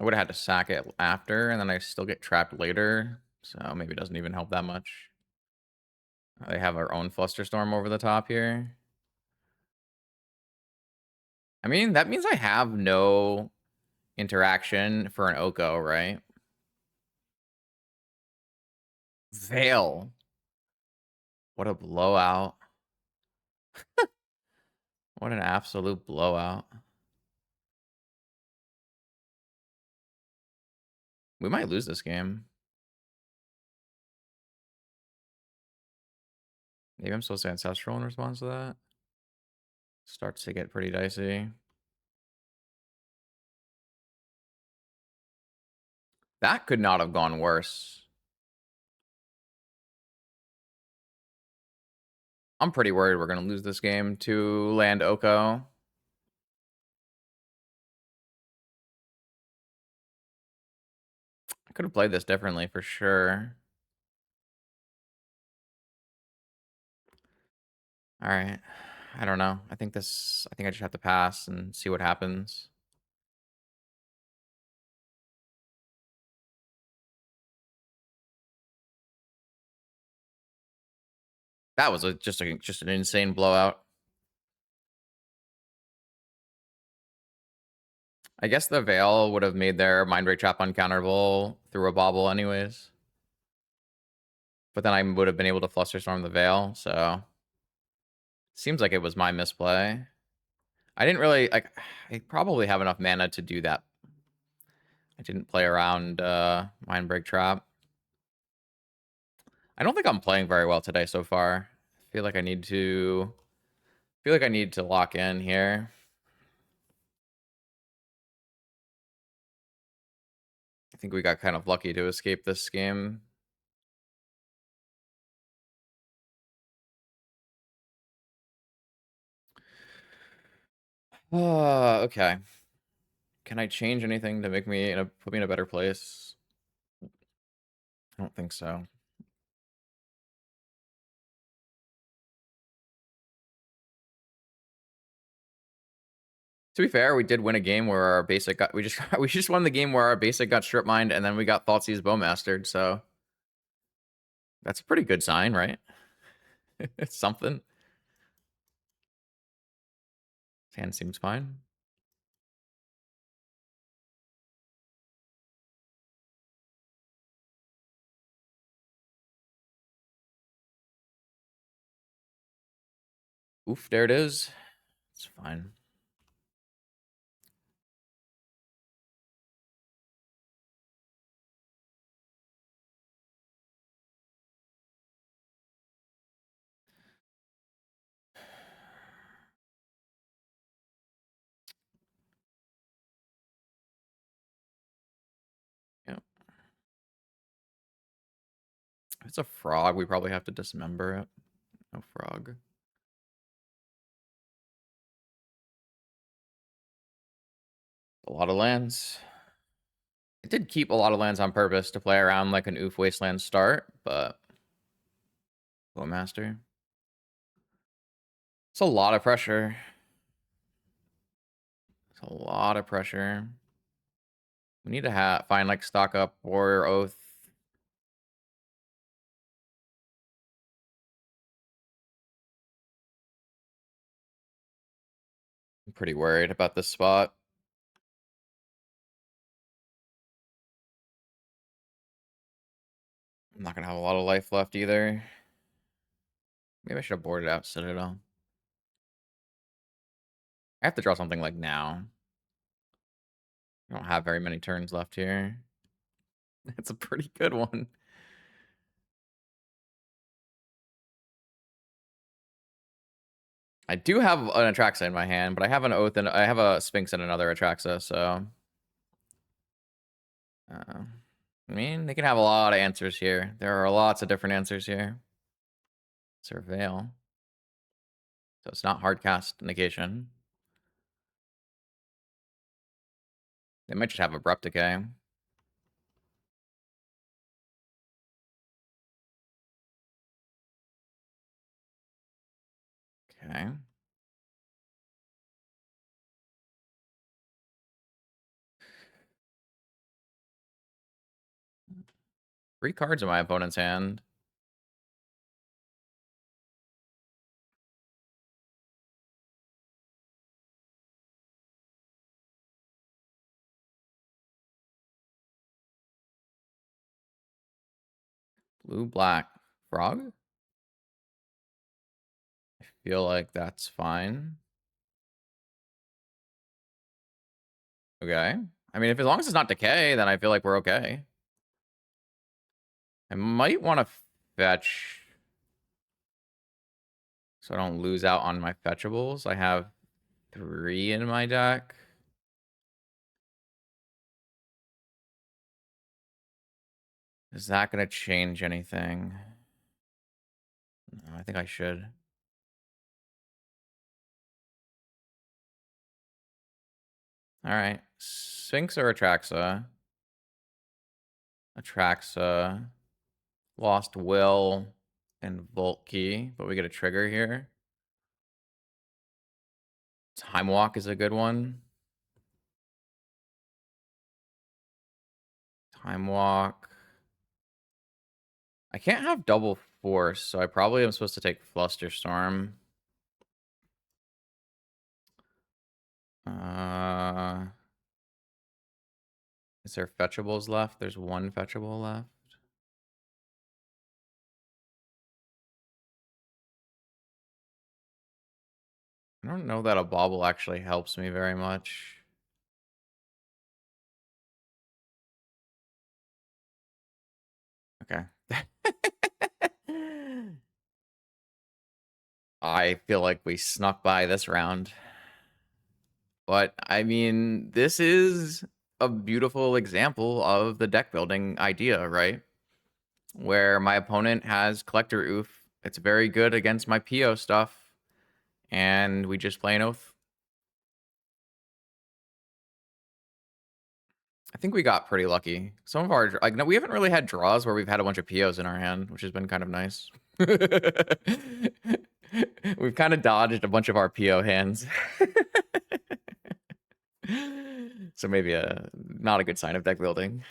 I would have had to sack it after, and then I still get trapped later. So maybe it doesn't even help that much. They have our own Flusterstorm over the top here. I mean, that means I have no interaction for an Oko, right? Veil. What a blowout. What an absolute blowout. We might lose this game. Maybe I'm supposed to Ancestral in response to that. Starts to get pretty dicey. That could not have gone worse. I'm pretty worried we're going to lose this game to land Oko. I could have played this differently for sure. All right. I don't know. I think I just have to pass and see what happens. That was just an insane blowout. I guess the Veil would have made their Mindbreak Trap uncounterable through a bobble anyways. But then I would have been able to Flusterstorm the Veil, so... Seems like it was my misplay. I didn't really... I probably have enough mana to do that. I didn't play around Mindbreak Trap. I don't think I'm playing very well today so far. I feel like I need to lock in here. I think we got kind of lucky to escape this game. Okay. Can I change anything to make me put me in a better place? I don't think so. To be fair, we did win a game where our basic got we just won the game where our basic got strip mined and then we got Thoughtseize Bowmastered, so that's a pretty good sign, right? It's something. Hand seems fine. Oof, there it is. It's fine. Yeah. If it's a frog, we probably have to dismember it. No frog. A lot of lands. I did keep a lot of lands on purpose to play around like an Oof Wasteland start, but Bowmaster. It's a lot of pressure. It's a lot of pressure. We need to find like stock up or Oath. I'm pretty worried about this spot. I'm not gonna have a lot of life left either. Maybe I should have boarded out Citadel. I have to draw something like now. I don't have very many turns left here. It's a pretty good one. I do have an Atraxa in my hand, but I have an Oath and I have a Sphinx and another Atraxa, so... I mean, they can have a lot of answers here. There are lots of different answers here. Surveil. So it's not hard cast negation. They might just have Abrupt Decay. Okay. 3 cards in my opponent's hand. Blue, black. Frog? I feel like that's fine. Okay. I mean, if as long as it's not decay, then I feel like we're okay. I might want to fetch so I don't lose out on my fetchables. I have 3 in my deck. Is that going to change anything? No, I think I should. All right. Sphinx or Atraxa? Atraxa. Lost Will and Volt Key, but we get a trigger here. Time Walk is a good one. Time Walk. I can't have double force, so I probably am supposed to take Flusterstorm. Is there fetchables left? There's 1 fetchable left. I don't know that a bauble actually helps me very much. Okay. I feel like we snuck by this round. But, I mean, this is a beautiful example of the deck building idea, right? Where my opponent has Collector Oof. It's very good against my PO stuff. And we just play an Oath. I think we got pretty lucky. Some of our, like, no, we haven't really had draws where we've had a bunch of POs in our hand, which has been kind of nice. We've kind of dodged a bunch of our PO hands. So maybe not a good sign of deck building.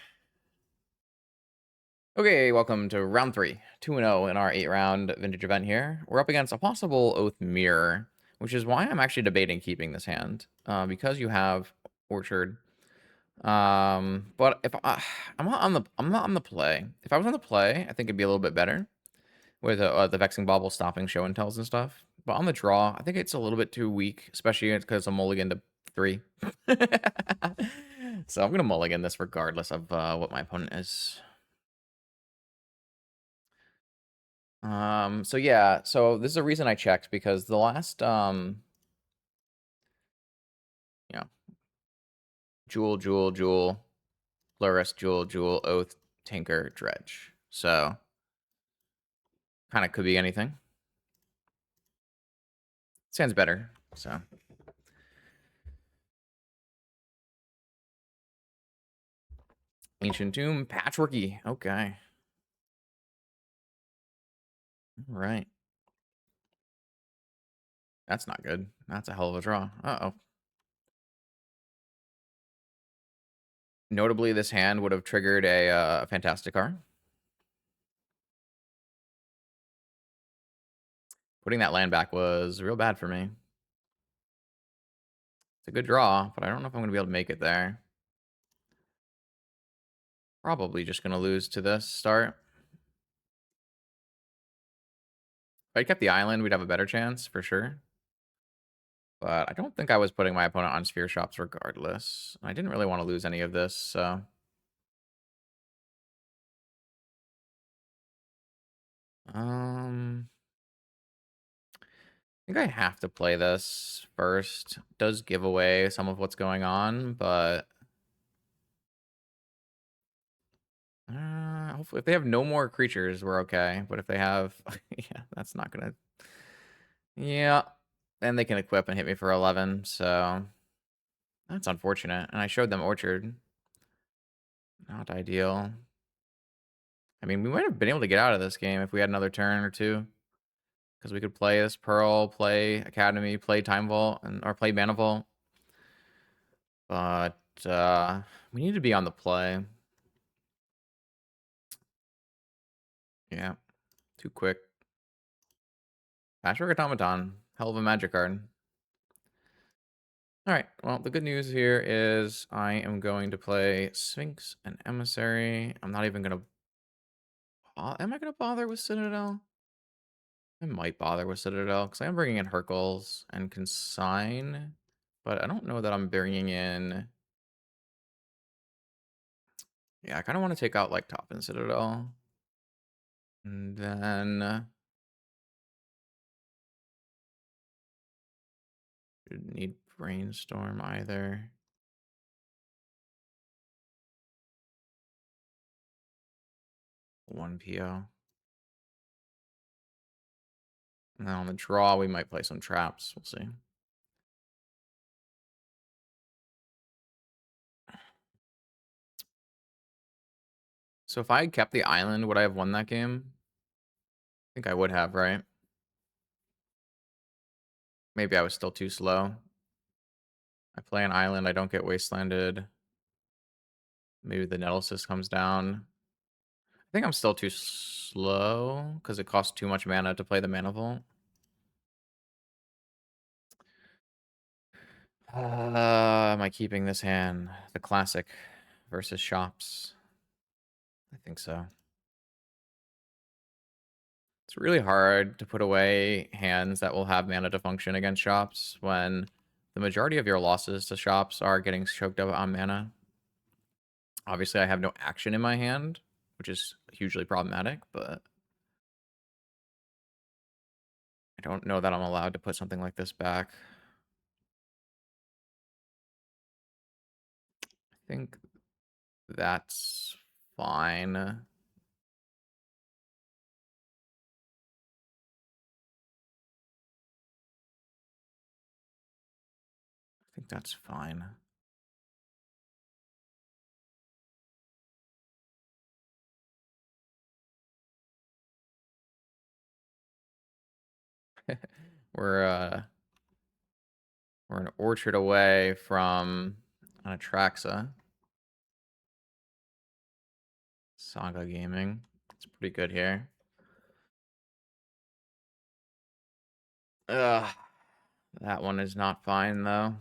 Okay, welcome to round 3, 2-0 in our 8-round vintage event here. We're up against a possible Oath Mirror, which is why I'm actually debating keeping this hand, because you have Orchard. But if I'm not on the play. If I was on the play, I think it'd be a little bit better with the Vexing Bauble stopping show and tells and stuff. But on the draw, I think it's a little bit too weak, especially because I'm mulligan to 3. So I'm gonna mulligan this regardless of what my opponent is. So yeah, so this is a reason I checked because the last you know, Jewel, Lurrus, Jewel, Oath, Tinker, Dredge. So kind of could be anything. Sounds better. So Ancient Tomb, Patchworky. Okay. All right. That's not good. That's a hell of a draw. Uh-oh. Notably, this hand would have triggered a Fantasticar. Putting that land back was real bad for me. It's a good draw, but I don't know if I'm going to be able to make it there. Probably just going to lose to this start. If I kept the island, we'd have a better chance, for sure. But I don't think I was putting my opponent on Sphere Shops regardless. I didn't really want to lose any of this, so... I think I have to play this first. It does give away some of what's going on, but... hopefully, if they have no more creatures, we're okay. But if they have... yeah, that's not gonna... Yeah. Then they can equip and hit me for 11, so... That's unfortunate. And I showed them Orchard. Not ideal. I mean, we might have been able to get out of this game if we had another turn or two. Because we could play this Pearl, play Academy, play Time Vault, or play Mana Vault. But we need to be on the play. Yeah, too quick. Patchwork Automaton. Hell of a magic card. All right. Well, the good news here is I am going to play Sphinx and Emissary. I'm not even going to... Am I going to bother with Citadel? I might bother with Citadel because I am bringing in Hercules and Consign. But I don't know that I'm bringing in... Yeah, I kind of want to take out like Top and Citadel. And then... Didn't need Brainstorm either. One PO. And then on the draw, we might play some traps. We'll see. So if I had kept the island, would I have won that game? I think I would have, right? Maybe I was still too slow. I play an island, I don't get wastelanded. Maybe the Nettlecyst comes down. I think I'm still too slow because it costs too much mana to play the Mana Vault. Am I keeping this hand? The classic versus shops. I think so. It's really hard to put away hands that will have mana to function against shops when the majority of your losses to shops are getting choked up on mana. Obviously, I have no action in my hand, which is hugely problematic, but I don't know that I'm allowed to put something like this back. I think that's fine. I think that's fine. We're an orchard away from an Atraxa. Saga Gaming. It's pretty good here. Ugh. That one is not fine, though.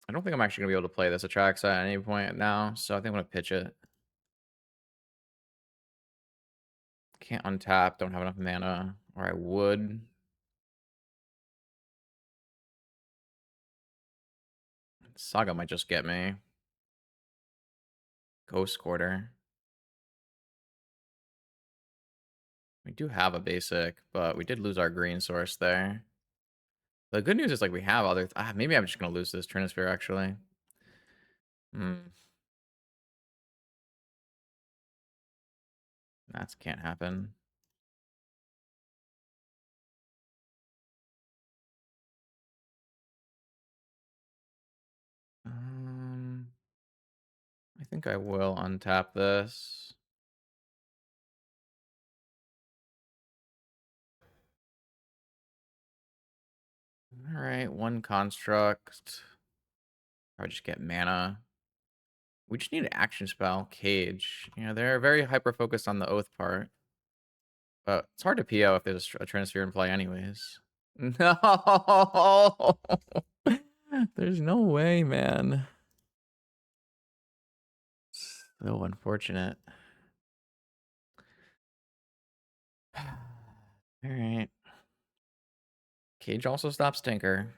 I don't think I'm actually going to be able to play this Atraxa at any point now, so I think I'm going to pitch it. Can't untap, don't have enough mana, or I would. Saga might just get me. Ghost Quarter. We do have a basic, but we did lose our green source there. The good news is like we have other... maybe I'm just going to lose this Trinisphere, actually. That can't happen. I think I will untap this. All right, one construct. Or just get mana. We just need an action spell. Cage. You know, they're very hyper-focused on the Oath part. But it's hard to PO if there's a Trinisphere in play anyways. No! There's no way, man. So unfortunate. Alright. Cage also stops Tinker.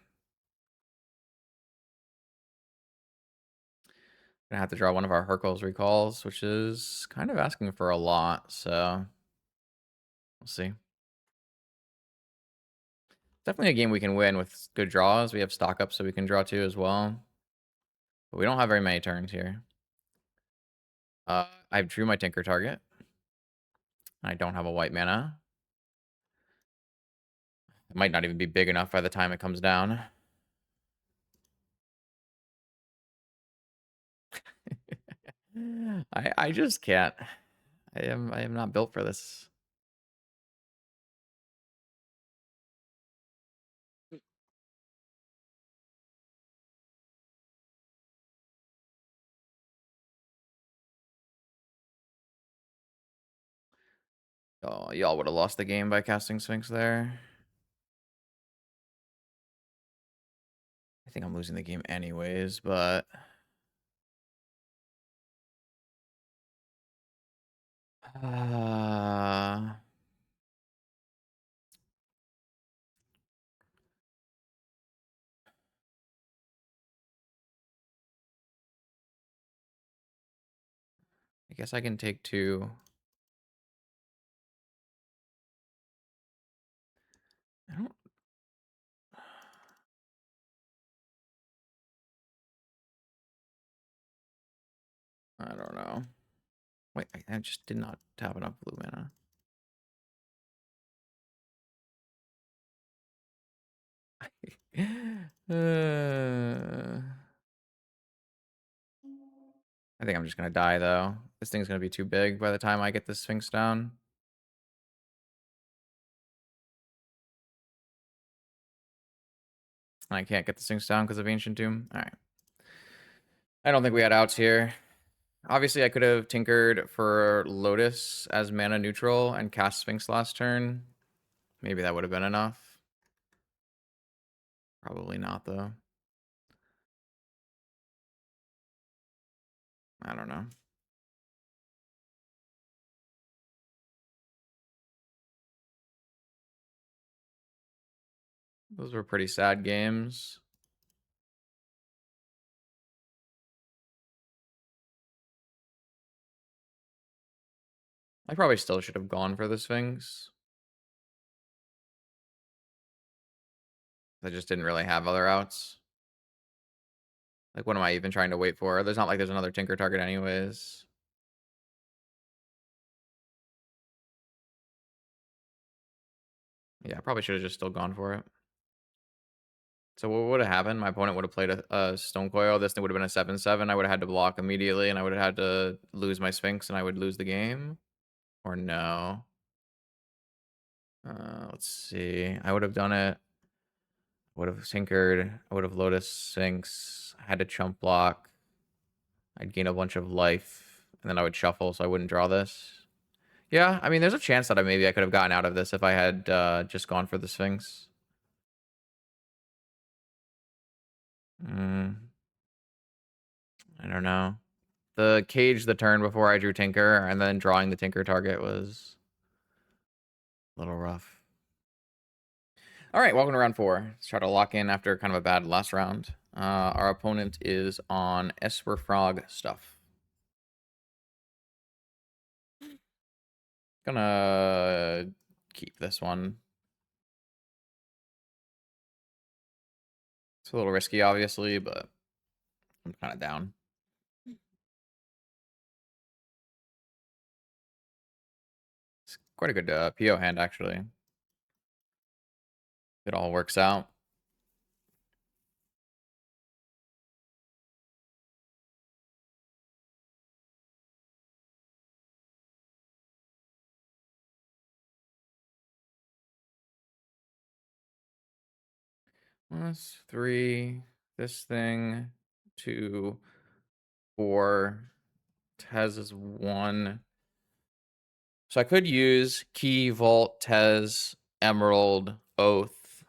Gonna have to draw one of our Hercules recalls, which is kind of asking for a lot, so we'll see. Definitely a game we can win with good draws. We have stock up so we can draw two as well. But we don't have very many turns here. I drew my Tinker target. I don't have a white mana. It might not even be big enough by the time it comes down. I just can't. I am not built for this. Oh, y'all would have lost the game by casting Sphinx there. I think I'm losing the game anyways, but... I guess I can take 2. I don't... I don't know. Wait, I just did not tap enough blue mana. I think I'm just gonna die though. This thing's gonna be too big by the time I get the Sphinx down. I can't get the Sphinx down because of Ancient Doom. Alright. I don't think we had outs here. Obviously, I could have tinkered for Lotus as mana neutral and cast Sphinx last turn. Maybe that would have been enough. Probably not, though. I don't know. Those were pretty sad games. I probably still should have gone for the Sphinx. I just didn't really have other outs. Like, what am I even trying to wait for? There's not like there's another Tinker target anyways. Yeah, I probably should have just still gone for it. So what would have happened? My opponent would have played a Stone Coil. This thing would have been a 7/7. I would have had to block immediately, and I would have had to lose my Sphinx, and I would lose the game. Or no. Let's see. I would have done it. Would have tinkered. I would have Lotus Sphinx. I had to chump block. I'd gain a bunch of life, and then I would shuffle, so I wouldn't draw this. Yeah, I mean, there's a chance that maybe I could have gotten out of this if I had just gone for the Sphinx. I don't know. The cage the turn before I drew Tinker, and then drawing the Tinker target was a little rough. All right, welcome to round 4. Let's try to lock in after kind of a bad last round. Our opponent is on Esper Frog stuff. Gonna keep this one. It's a little risky, obviously, but I'm kind of down. It's quite a good PO hand, actually. It all works out. That's 3. This thing, 2, 4. Tez is 1. So I could use Key, Vault, Tez, Emerald, Oath,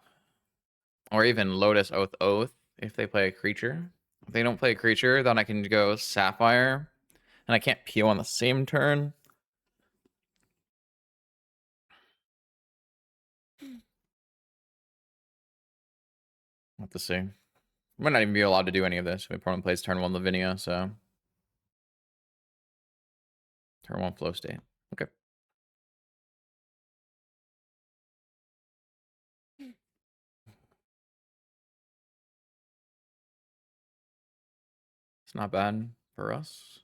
or even Lotus, Oath, if they play a creature. If they don't play a creature, then I can go Sapphire, and I can't PO on the same turn. We'll have to see. I might not even be allowed to do any of this. My opponent plays turn 1 Lavinia, so turn 1 flow state. Okay. It's not bad for us.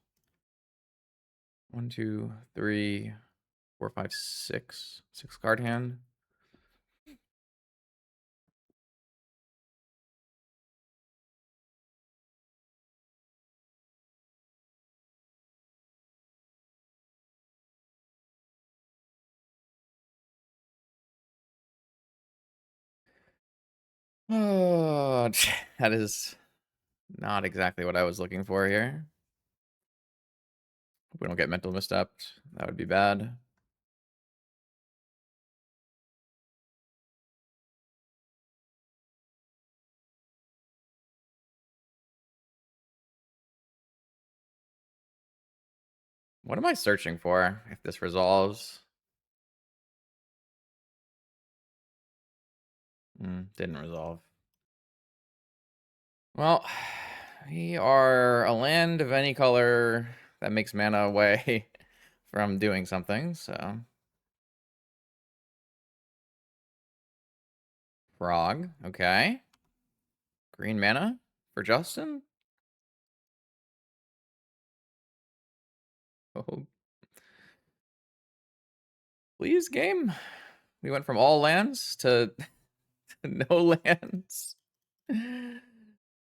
1, 2, 3, 4, 5, 6. 6 card hand. Oh, that is not exactly what I was looking for here. Hope we don't get mental misstepped. That would be bad. What am I searching for if this resolves? Didn't resolve. Well, we are a land of any color that makes mana away from doing something, so. Frog, okay. Green mana for Justin? Oh, please, game. We went from all lands to no lands.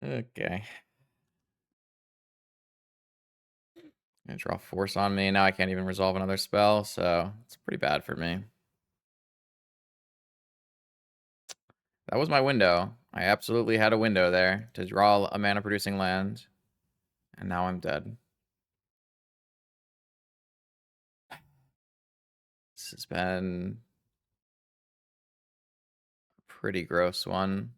Okay. Gonna draw force on me. Now I can't even resolve another spell, so it's pretty bad for me. That was my window. I absolutely had a window there to draw a mana producing land. And now I'm dead. This has been a pretty gross one.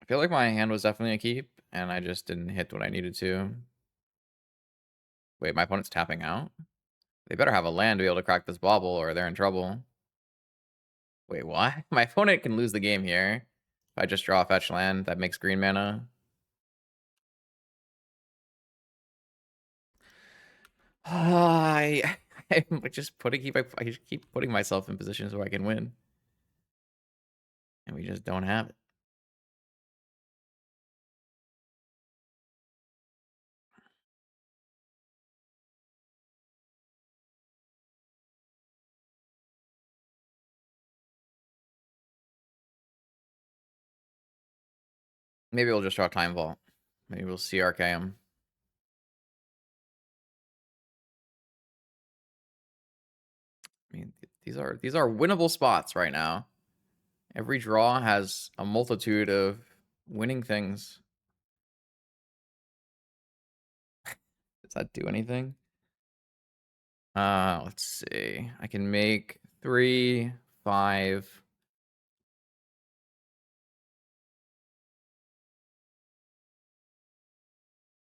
I feel like my hand was definitely a keep, and I just didn't hit what I needed to. Wait, my opponent's tapping out? They better have a land to be able to crack this bobble, or they're in trouble. Wait, what? My opponent can lose the game here. If I just draw a fetch land that makes green mana. I'm just I just keep putting myself in positions where I can win. And we just don't have it. Maybe we'll just draw Time Vault. Maybe we'll see CRK. I mean, these are winnable spots right now. Every draw has a multitude of winning things. Does that do anything? Let's see. I can make 3, 5.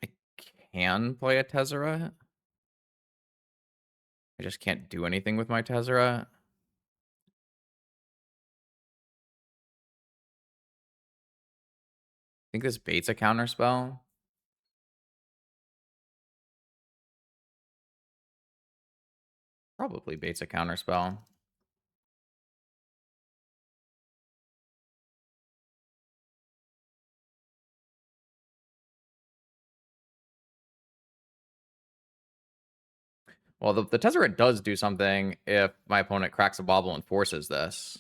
I can play a Tezzeret. I just can't do anything with my Tezzeret. I think this baits a counterspell. Probably baits a counterspell. Well, the Tezzeret does do something if my opponent cracks a bobble and forces this.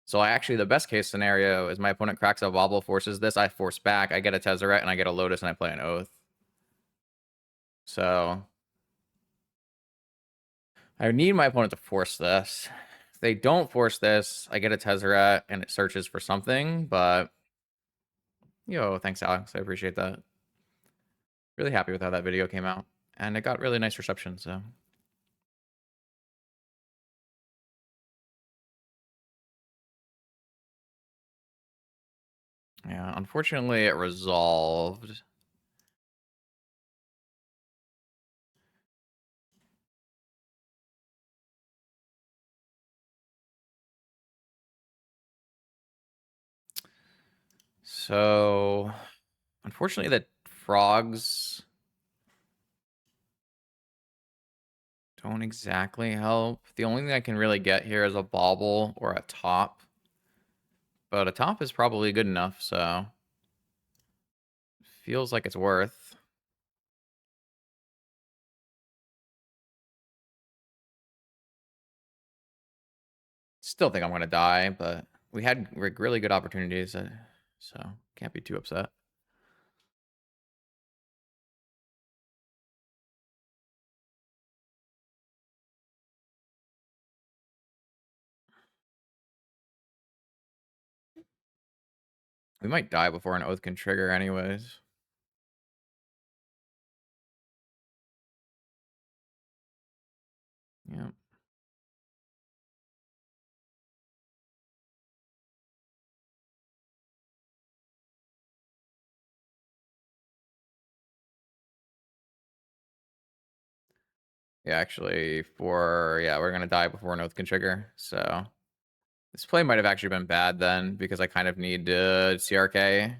So the best case scenario is my opponent cracks a bobble, forces this, I force back, I get a Tezzeret, and I get a Lotus, and I play an Oath. So I need my opponent to force this. If they don't force this, I get a Tezzeret, and it searches for something, but... Yo, thanks, Alex. I appreciate that. Really happy with how that video came out. And it got really nice reception, so... Yeah, unfortunately, it resolved. So, unfortunately, the frogs don't exactly help. The only thing I can really get here is a bauble or a top. But a top is probably good enough, so... Feels like it's worth. Still think I'm going to die, but we had really good opportunities, so can't be too upset. We might die before an Oath can trigger anyways. Yeah, actually, we're gonna die before an oath can trigger. So this play might have actually been bad then, because I kind of need CRK.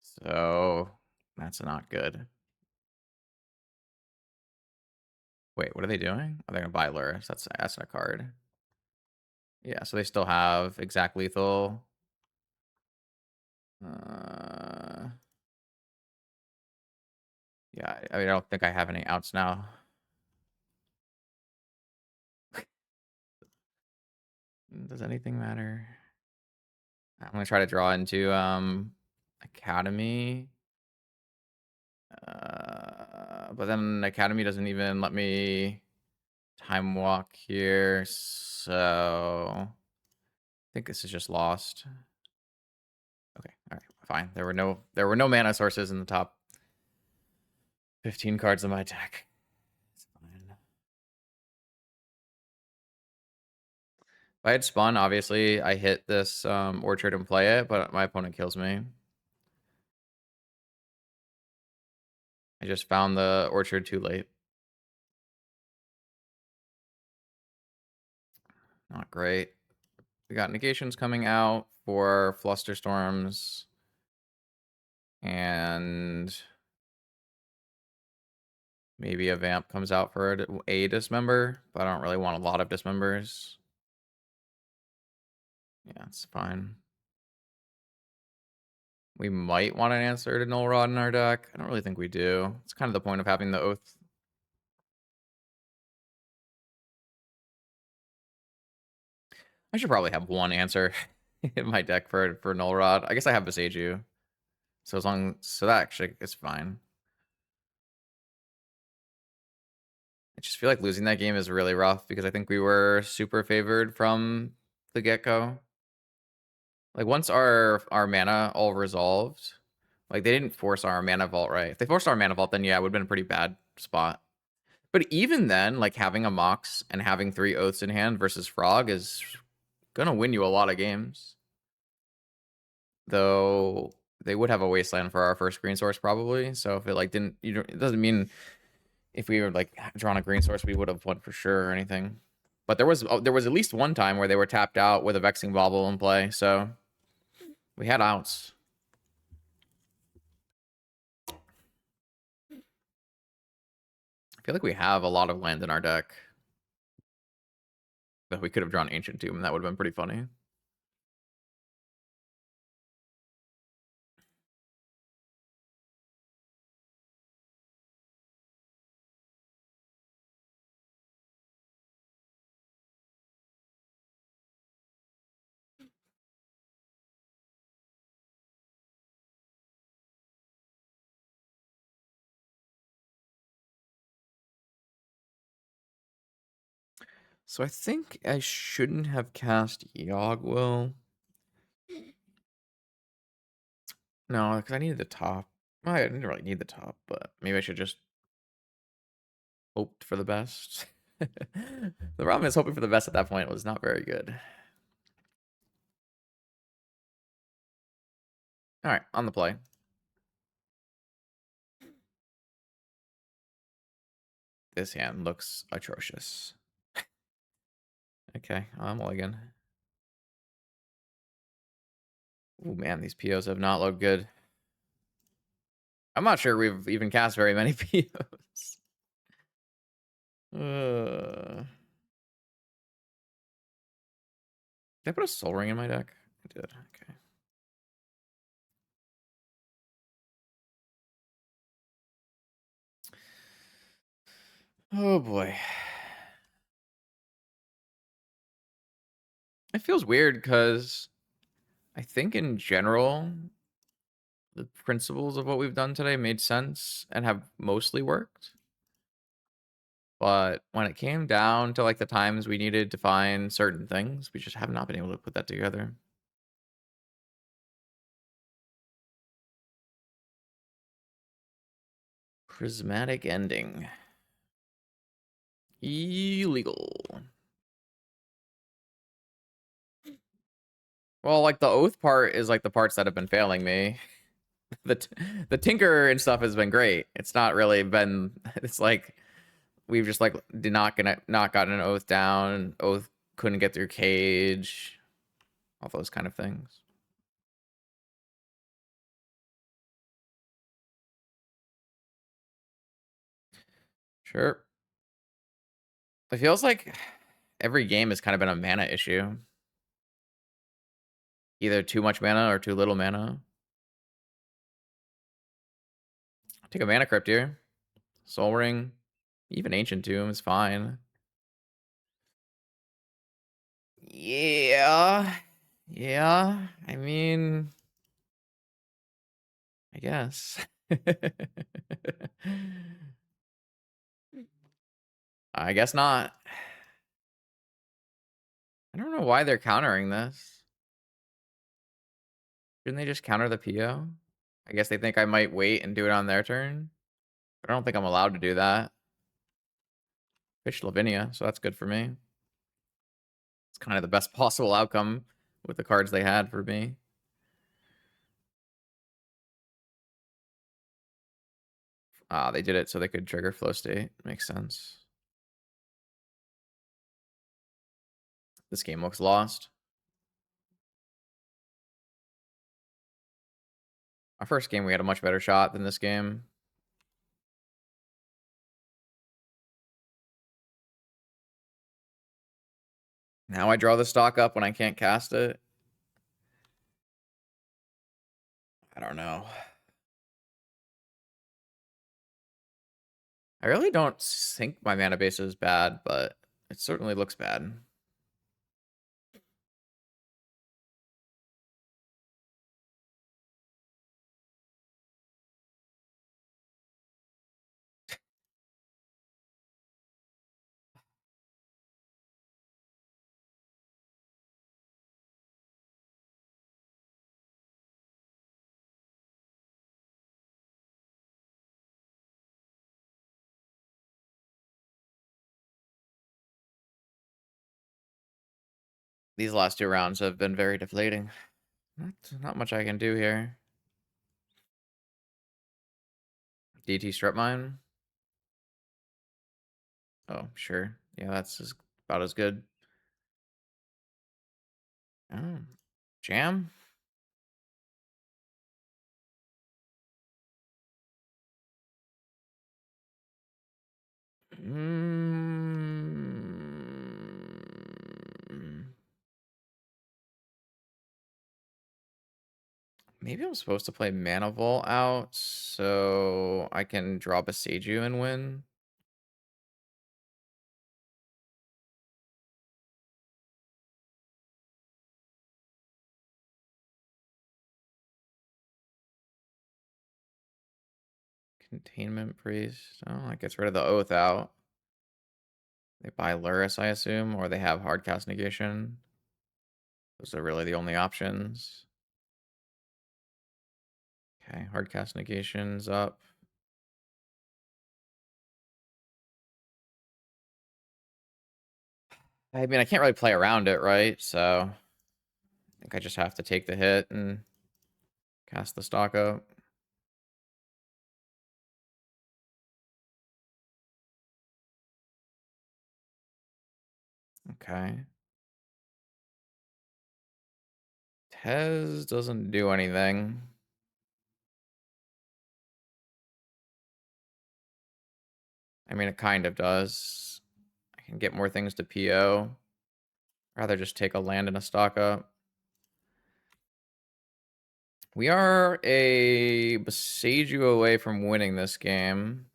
So that's not good. Wait, what are they doing? Oh, they're gonna buy Lurrus. That's a card. Yeah, so they still have exact lethal. Yeah, I don't think I have any outs now. Does anything matter? I'm gonna try to draw into Academy. But then Academy doesn't even let me time walk here, so I think this is just lost. Okay, all right, fine. There were no mana sources in the top 15 cards of my deck. It's fine. If I had spun, obviously I hit this orchard and play it, but my opponent kills me. I just found the orchard too late. Not great. We got negations coming out for Flusterstorms. And maybe a Vamp comes out for a Dismember, but I don't really want a lot of Dismembers. Yeah, it's fine. We might want an answer to Null Rod in our deck. I don't really think we do. It's kind of the point of having the Oath. I should probably have one answer in my deck for Null Rod. I guess I have Beseiju. So that actually is fine. I just feel like losing that game is really rough because I think we were super favored from the get-go. Like once our mana all resolved, like they didn't force our mana vault, right? If they forced our mana vault, then yeah, it would have been a pretty bad spot. But even then, like having a Mox and having 3 Oaths in hand versus Frog is gonna win you a lot of games. Though they would have a Wasteland for our first green source probably. So if it like didn't, it doesn't mean if we were like drawn a green source, we would have won for sure or anything. But there was at least one time where they were tapped out with a Vexing Bauble in play. So we had outs. I feel like we have a lot of land in our deck. But we could have drawn Ancient Tomb, and that would have been pretty funny. So I think I shouldn't have cast Yogwill. No, because I needed the top. Well, I didn't really need the top, but maybe I should just hoped for the best. The problem is hoping for the best at that point was not very good. All right, on the play. This hand looks atrocious. Okay, I'm mulligan. Oh man, these POs have not looked good. I'm not sure we've even cast very many POs. Did I put a Soul Ring in my deck? I did. Okay. Oh boy. It feels weird because I think in general, the principles of what we've done today made sense and have mostly worked. But when it came down to like the times we needed to find certain things, we just have not been able to put that together. Prismatic Ending. Illegal. Well, like the Oath part is like the parts that have been failing me. the Tinker and stuff has been great. It's not really been. It's like we've just like not gotten an oath down. Oath couldn't get through cage. All those kind of things. Sure. It feels like every game has kind of been a mana issue. Either too much mana or too little mana. I'll take a mana crypt here. Soul Ring. Even Ancient Tomb is fine. Yeah. Yeah. I mean, I guess. I guess not. I don't know why they're countering this. Shouldn't they just counter the PO? I guess they think I might wait and do it on their turn. But I don't think I'm allowed to do that. Fish Lavinia, so that's good for me. It's kind of the best possible outcome with the cards they had for me. Ah, they did it so they could trigger flow state. Makes sense. This game looks lost. Our first game, we had a much better shot than this game. Now I draw the stock up when I can't cast it. I don't know. I really don't think my mana base is bad, but it certainly looks bad. These last two rounds have been very deflating. Not much I can do here. DT strip mine. Oh, sure. Yeah, that's about as good. Oh, jam? Maybe I'm supposed to play Mana Vault out so I can draw Beseiju and win. Containment Priest. Oh, that gets rid of the Oath out. They buy Lurrus, I assume, or they have Hardcast Negation. Those are really the only options. Okay, Hardcast Negation's up. I mean, I can't really play around it, right? So I think I just have to take the hit and cast the stock up. Okay. Tez doesn't do anything. I mean, it kind of does. I can get more things to PO. Rather just take a land and a stock up. We are a Beseiju away from winning this game.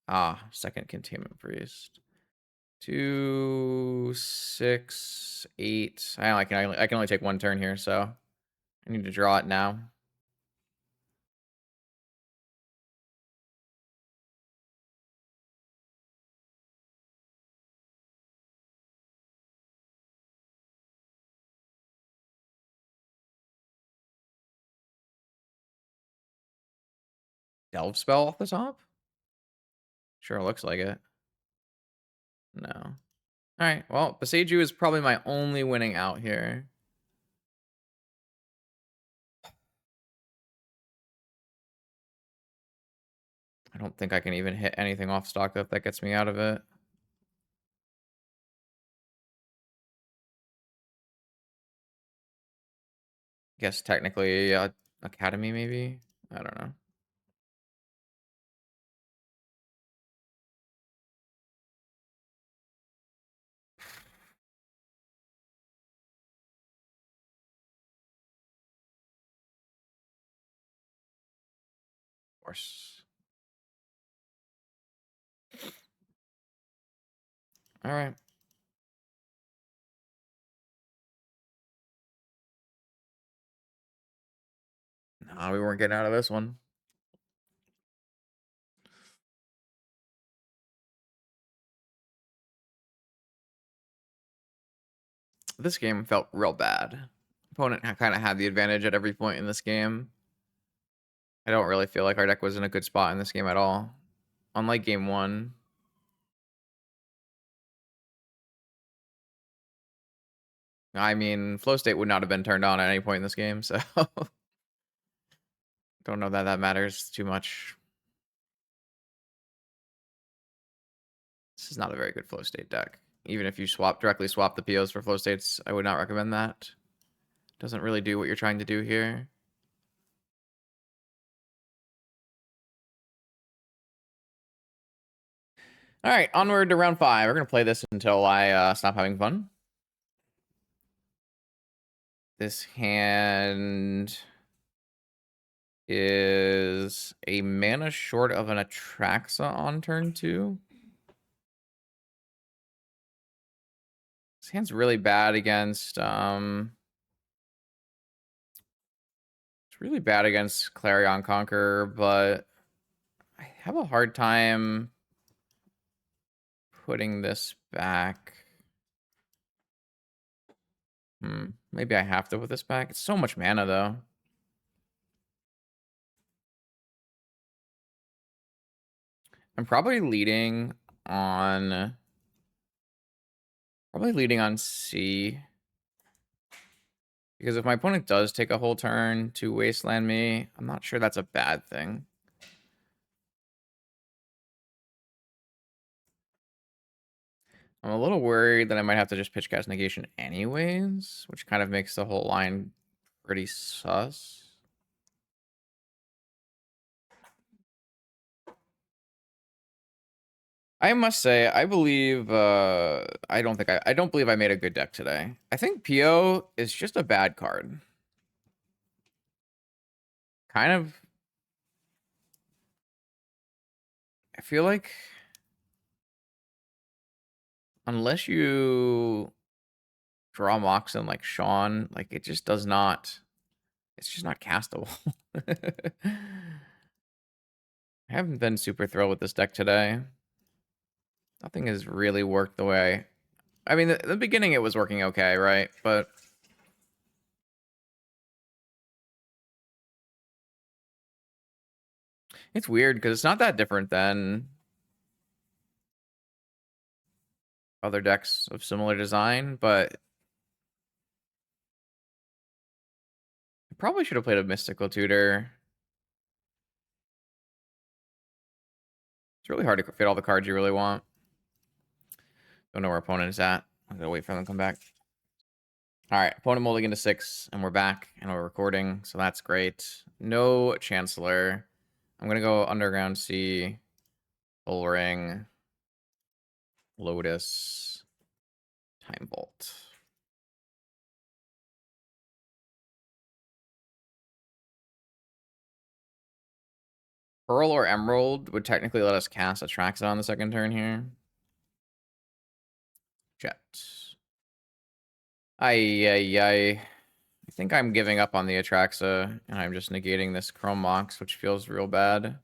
Ah, second Containment Priest. 2, 6, 8. I can only take one turn here, so I need to draw it now. Delve spell off the top? Sure looks like it. No. Alright, well, Beseiju is probably my only winning out here. don't think I can even hit anything off stock that gets me out of it. Guess technically Academy, maybe? I don't know. Of course. All right. No, we weren't getting out of this one. This game felt real bad. Opponent kind of had the advantage at every point in this game. I don't really feel like our deck was in a good spot in this game at all. Unlike game one. I mean, flow state would not have been turned on at any point in this game, so don't know that that matters too much. This is not a very good flow state deck. Even if you directly swap the POs for flow states, I would not recommend that. Doesn't really do what you're trying to do here. All right, onward to round 5. We're going to play this until I stop having fun. This hand is a mana short of an Atraxa on turn 2. This hand's really bad against it's really bad against Clarion Conqueror, but I have a hard time putting this back. Maybe I have to put this back. It's so much mana though. I'm probably leading on C. Because if my opponent does take a whole turn to wasteland me, I'm not sure that's a bad thing. I'm a little worried that I might have to just pitch cast negation anyways, which kind of makes the whole line pretty sus. I must say, I believe I don't believe I made a good deck today. I think PO is just a bad card. Kind of. I feel like unless you draw Moxen like Sean, like it just does not. It's just not castable. I haven't been super thrilled with this deck today. Nothing has really worked the way I mean, the beginning it was working okay, right? But it's weird because it's not that different than other decks of similar design, but I probably should have played a Mystical Tutor. It's really hard to fit all the cards you really want. Don't know where opponent is at. I'm gonna wait for them to come back. All right, opponent molding into 6, and we're back, and we're recording, so that's great. No Chancellor. I'm gonna go Underground Sea, Bull Ring, Lotus, Time Vault. Pearl or Emerald would technically let us cast Atraxa on the second turn here. Jet. I think I'm giving up on the Atraxa, and I'm just negating this Chrome Mox, which feels real bad.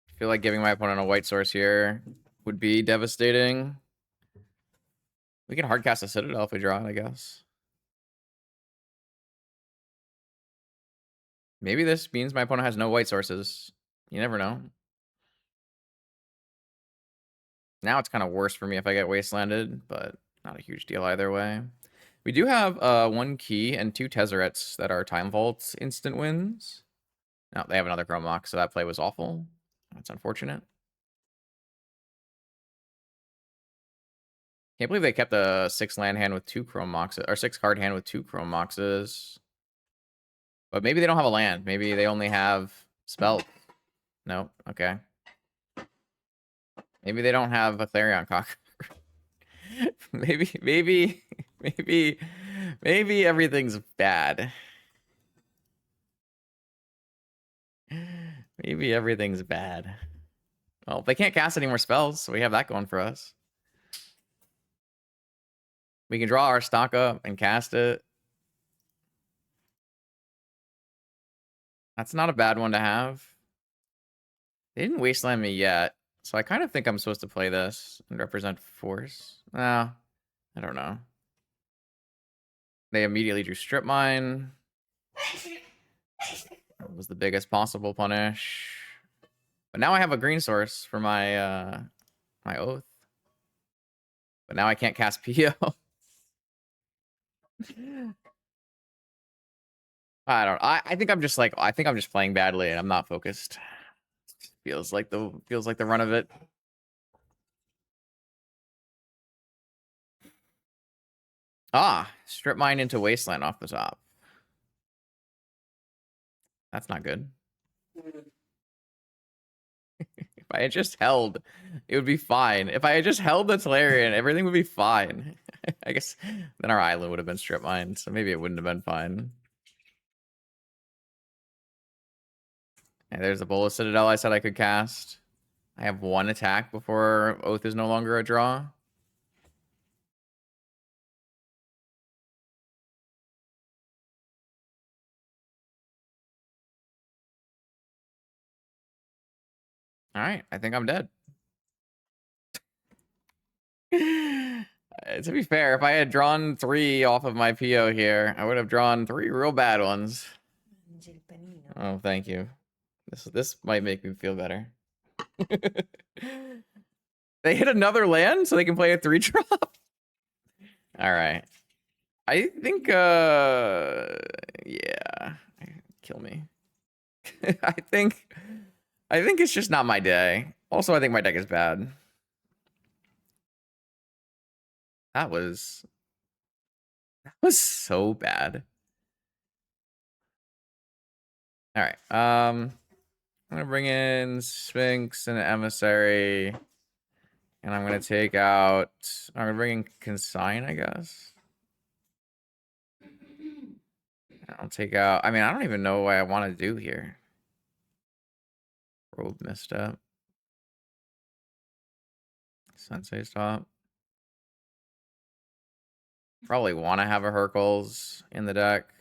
I feel like giving my opponent a white source here would be devastating. We can hardcast a Citadel if we draw it, I guess. Maybe this means my opponent has no white sources. You never know. Now it's kind of worse for me if I get wastelanded, but not a huge deal either way. We do have 1 key and 2 Tezzerets that are Time Vaults instant wins. No, they have another Chrome Mox, so that play was awful. That's unfortunate. Can't believe they kept a 6 land hand with 2 Chrome Moxes, or 6 card hand with 2 Chrome Moxes. But maybe they don't have a land. Maybe they only have spells. No, okay. Maybe they don't have a Therion Cock. maybe everything's bad. Maybe everything's bad. Well, they can't cast any more spells, so we have that going for us. We can draw our stock up and cast it. That's not a bad one to have. They didn't wasteland me yet, so I kind of think I'm supposed to play this and represent force. No, I don't know. They immediately drew Strip Mine. That was the biggest possible punish. But now I have a green source for my my Oath. But now I can't cast PO. I think I'm just like playing badly and I'm not focused. Feels like the run of it. Ah, Strip Mine into Wasteland off the top. That's not good. If I had just held, it would be fine. If I had just held the Tolarian, everything would be fine. I guess then our island would have been Strip Mined, so maybe it wouldn't have been fine. And there's the Bola Citadel I said I could cast. I have 1 attack before Oath is no longer a draw. All right, I think I'm dead. To be fair, if I had drawn 3 off of my PO here, I would have drawn 3 real bad ones. Oh, thank you. This might make me feel better. They hit another land so they can play a 3-drop. All right. I think yeah. Kill me. I think it's just not my day. Also, I think my deck is bad. That was so bad. All right. I'm gonna bring in Sphinx and Emissary, and I'm gonna take out. I'm gonna bring in Consign, I guess. I'll take out. I mean, I don't even know what I want to do here. Robe Misstep. Sensei Stop. Probably want to have a Hercules in the deck.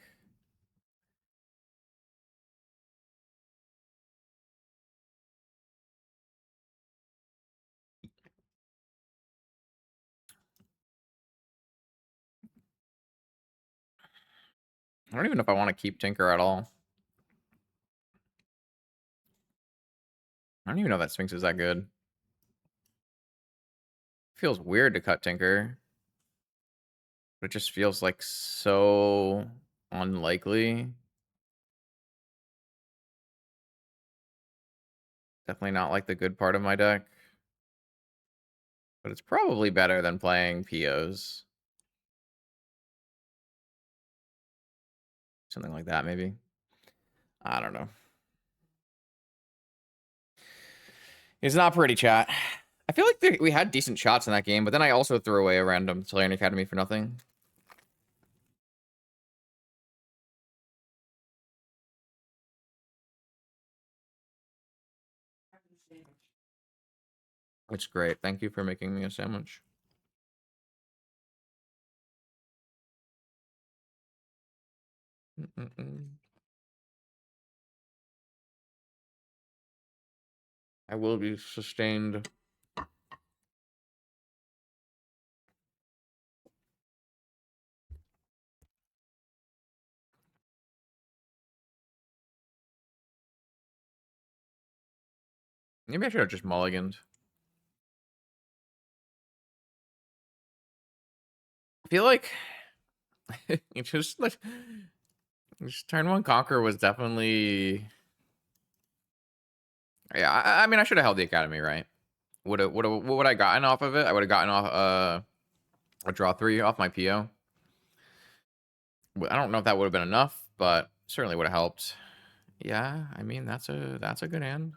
I don't even know if I want to keep Tinker at all. I don't even know if that Sphinx is that good. Feels weird to cut Tinker. But it just feels like so unlikely. Definitely not like the good part of my deck. But it's probably better than playing POs. Something like that, maybe. I don't know. It's not pretty, chat. I feel like we had decent shots in that game, but then I also threw away a random Tolarian Academy for nothing. It's great. Thank you for making me a sandwich. I will be sustained. Maybe I should have just mulliganed. I feel like You just like turn one conquer was definitely. Yeah, I mean I should have held the academy, right? What would I gotten off of it? I would have gotten off a draw 3 off my PO. I don't know if that would have been enough, but certainly would have helped. Yeah, I mean that's a good hand.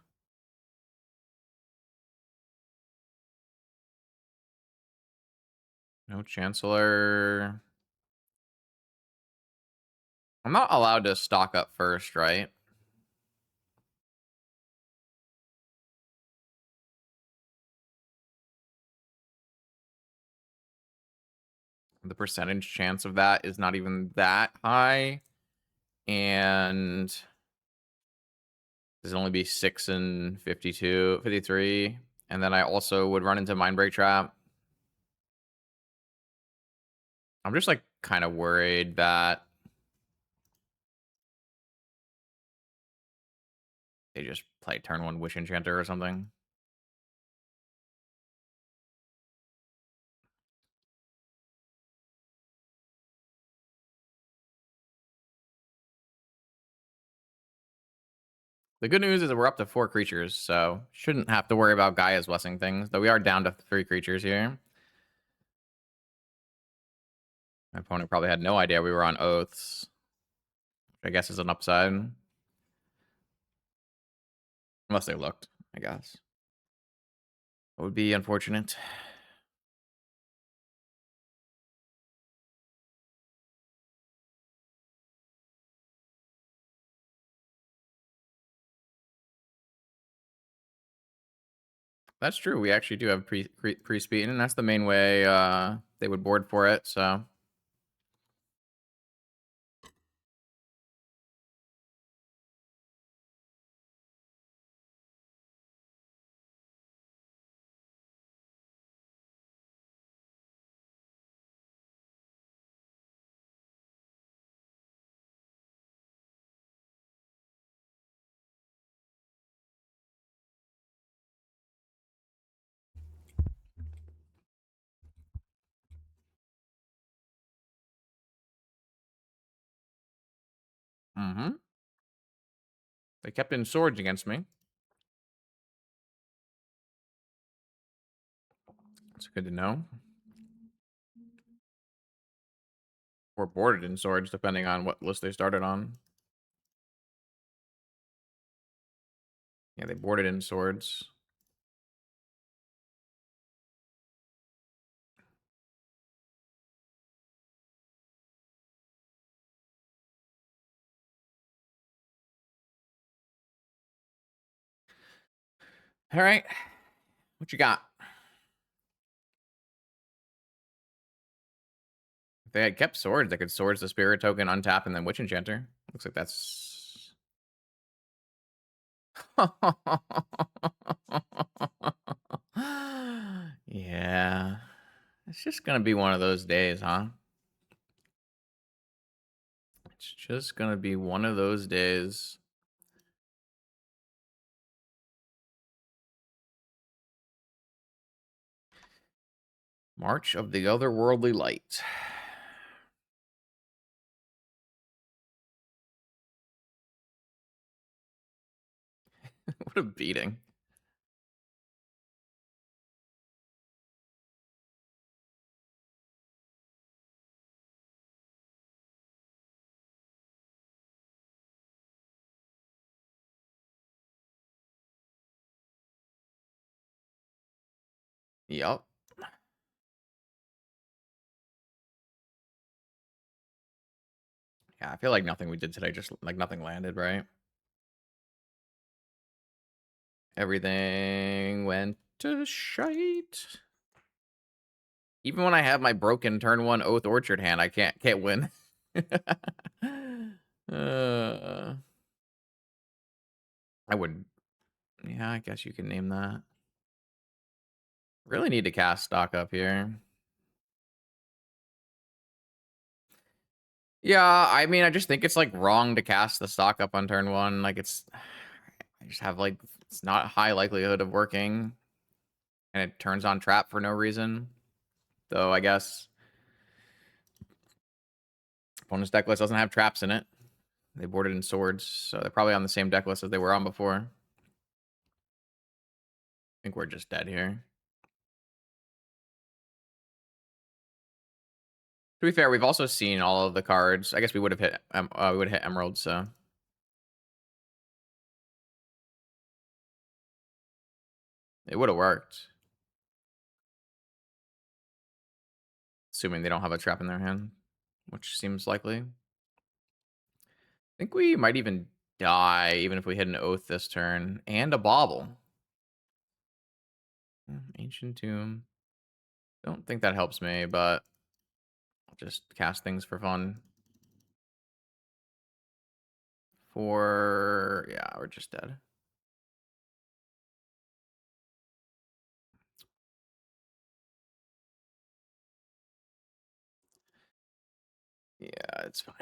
No Chancellor. I'm not allowed to stock up first, right? The percentage chance of that is not even that high. And there's only be 6 and 52, 53. And then I also would run into Mindbreak Trap. I'm just like kind of worried that they just play turn 1 Wish Enchanter or something. The good news is that we're up to 4 creatures, so shouldn't have to worry about Gaia's blessing things, though we are down to 3 creatures here. My opponent probably had no idea we were on Oaths, which I guess is an upside. Unless they looked, I guess. It would be unfortunate. That's true. We actually do have pre-speed, and that's the main way they would board for it, so. Mm-hmm. They kept in swords against me. It's good to know. Or boarded in swords, depending on what list they started on. Yeah, they boarded in swords. All right. What you got? If they had kept swords, they could swords the spirit token, untap, and then Witch Enchanter. Looks like that's. Yeah. It's just gonna be one of those days, huh? It's just gonna be one of those days. March of the Otherworldly Light. What a beating. Yup. Yeah, I feel like nothing we did today, just like nothing landed, right? Everything went to shite. Even when I have my broken turn 1 Oath Orchard hand, I can't win. uh, I would. Yeah, I guess you can name that. Really need to cast stock up here. Yeah, I mean, I just think it's like wrong to cast the stock up on turn 1. Like I just have like it's not high likelihood of working, and it turns on trap for no reason. Though I guess Opponent's deck list doesn't have traps in it. They boarded in swords, so they're probably on the same deck list as they were on before. I think we're just dead here. To be fair, we've also seen all of the cards. I guess we would have hit Emerald, so it would have worked. Assuming they don't have a trap in their hand, which seems likely. I think we might even die, even if we hit an Oath this turn. And a Bauble. Ancient Tomb. Don't think that helps me, but I'll just cast things for fun. Yeah, we're just dead. Yeah, it's fine.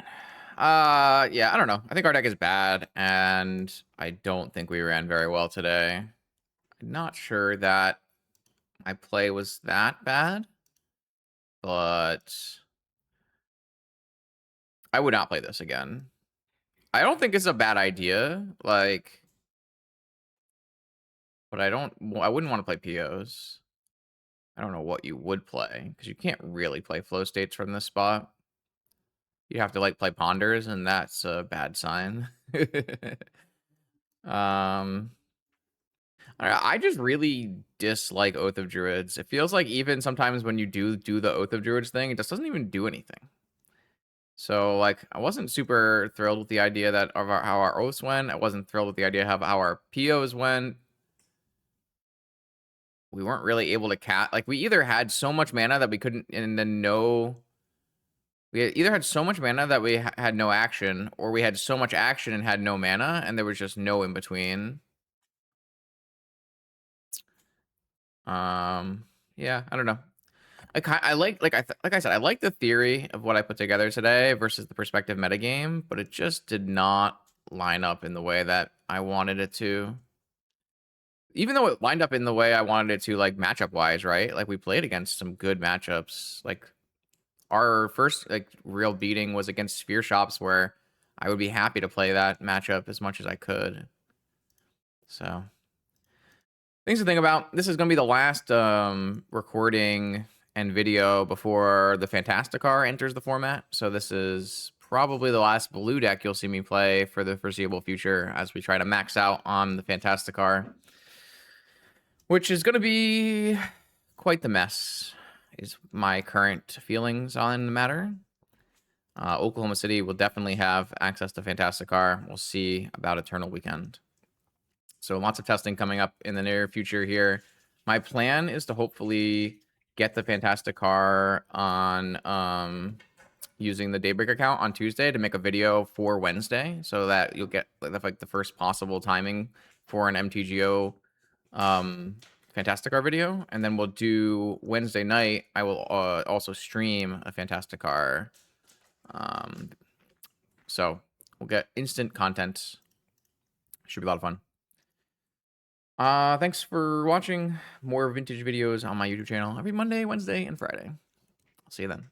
Yeah, I don't know. I think our deck is bad, and I don't think we ran very well today. I'm not sure that my play was that bad, but I would not play this again. I don't think it's a bad idea, like, but I wouldn't want to play POs. I don't know what you would play, because you can't really play flow states from this spot. You have to, like, play Ponders, and that's a bad sign. I just really dislike Oath of Druids. It feels like even sometimes when you do the Oath of Druids thing, it just doesn't even do anything. So, like, I wasn't super thrilled with the idea that how our Oaths went. I wasn't thrilled with the idea of how our POs went. We weren't really able to cast. Like, we either had so much mana that we couldn't, and then we either had so much mana that we had no action, or we had so much action and had no mana, and there was just no in between. Yeah, I don't know. I like I said, I like the theory of what I put together today versus the perspective metagame, but it just did not line up in the way that I wanted it to. Even though it lined up in the way I wanted it to, like, matchup wise, right? Like, we played against some good matchups. Like, our first, like, real beating was against Sphere Shops, where I would be happy to play that matchup as much as I could. So, things to think about. This is going to be the last recording and video before the Fantasticar enters the format. So this is probably the last blue deck you'll see me play for the foreseeable future as we try to max out on the Fantasticar, which is going to be quite the mess, is my current feelings on the matter. Oklahoma City will definitely have access to Fantasticar. We'll see about Eternal Weekend. So lots of testing coming up in the near future here. My plan is to hopefully get the Fantasticar on using the Daybreak account on Tuesday to make a video for Wednesday, so that you'll get like the first possible timing for an MTGO Fantasticar video, and then we'll do Wednesday night. I will also stream a Fantasticar. So we'll get instant content. Should be a lot of fun. Thanks for watching. More vintage videos on my YouTube channel every Monday, Wednesday, and Friday. I'll see you then.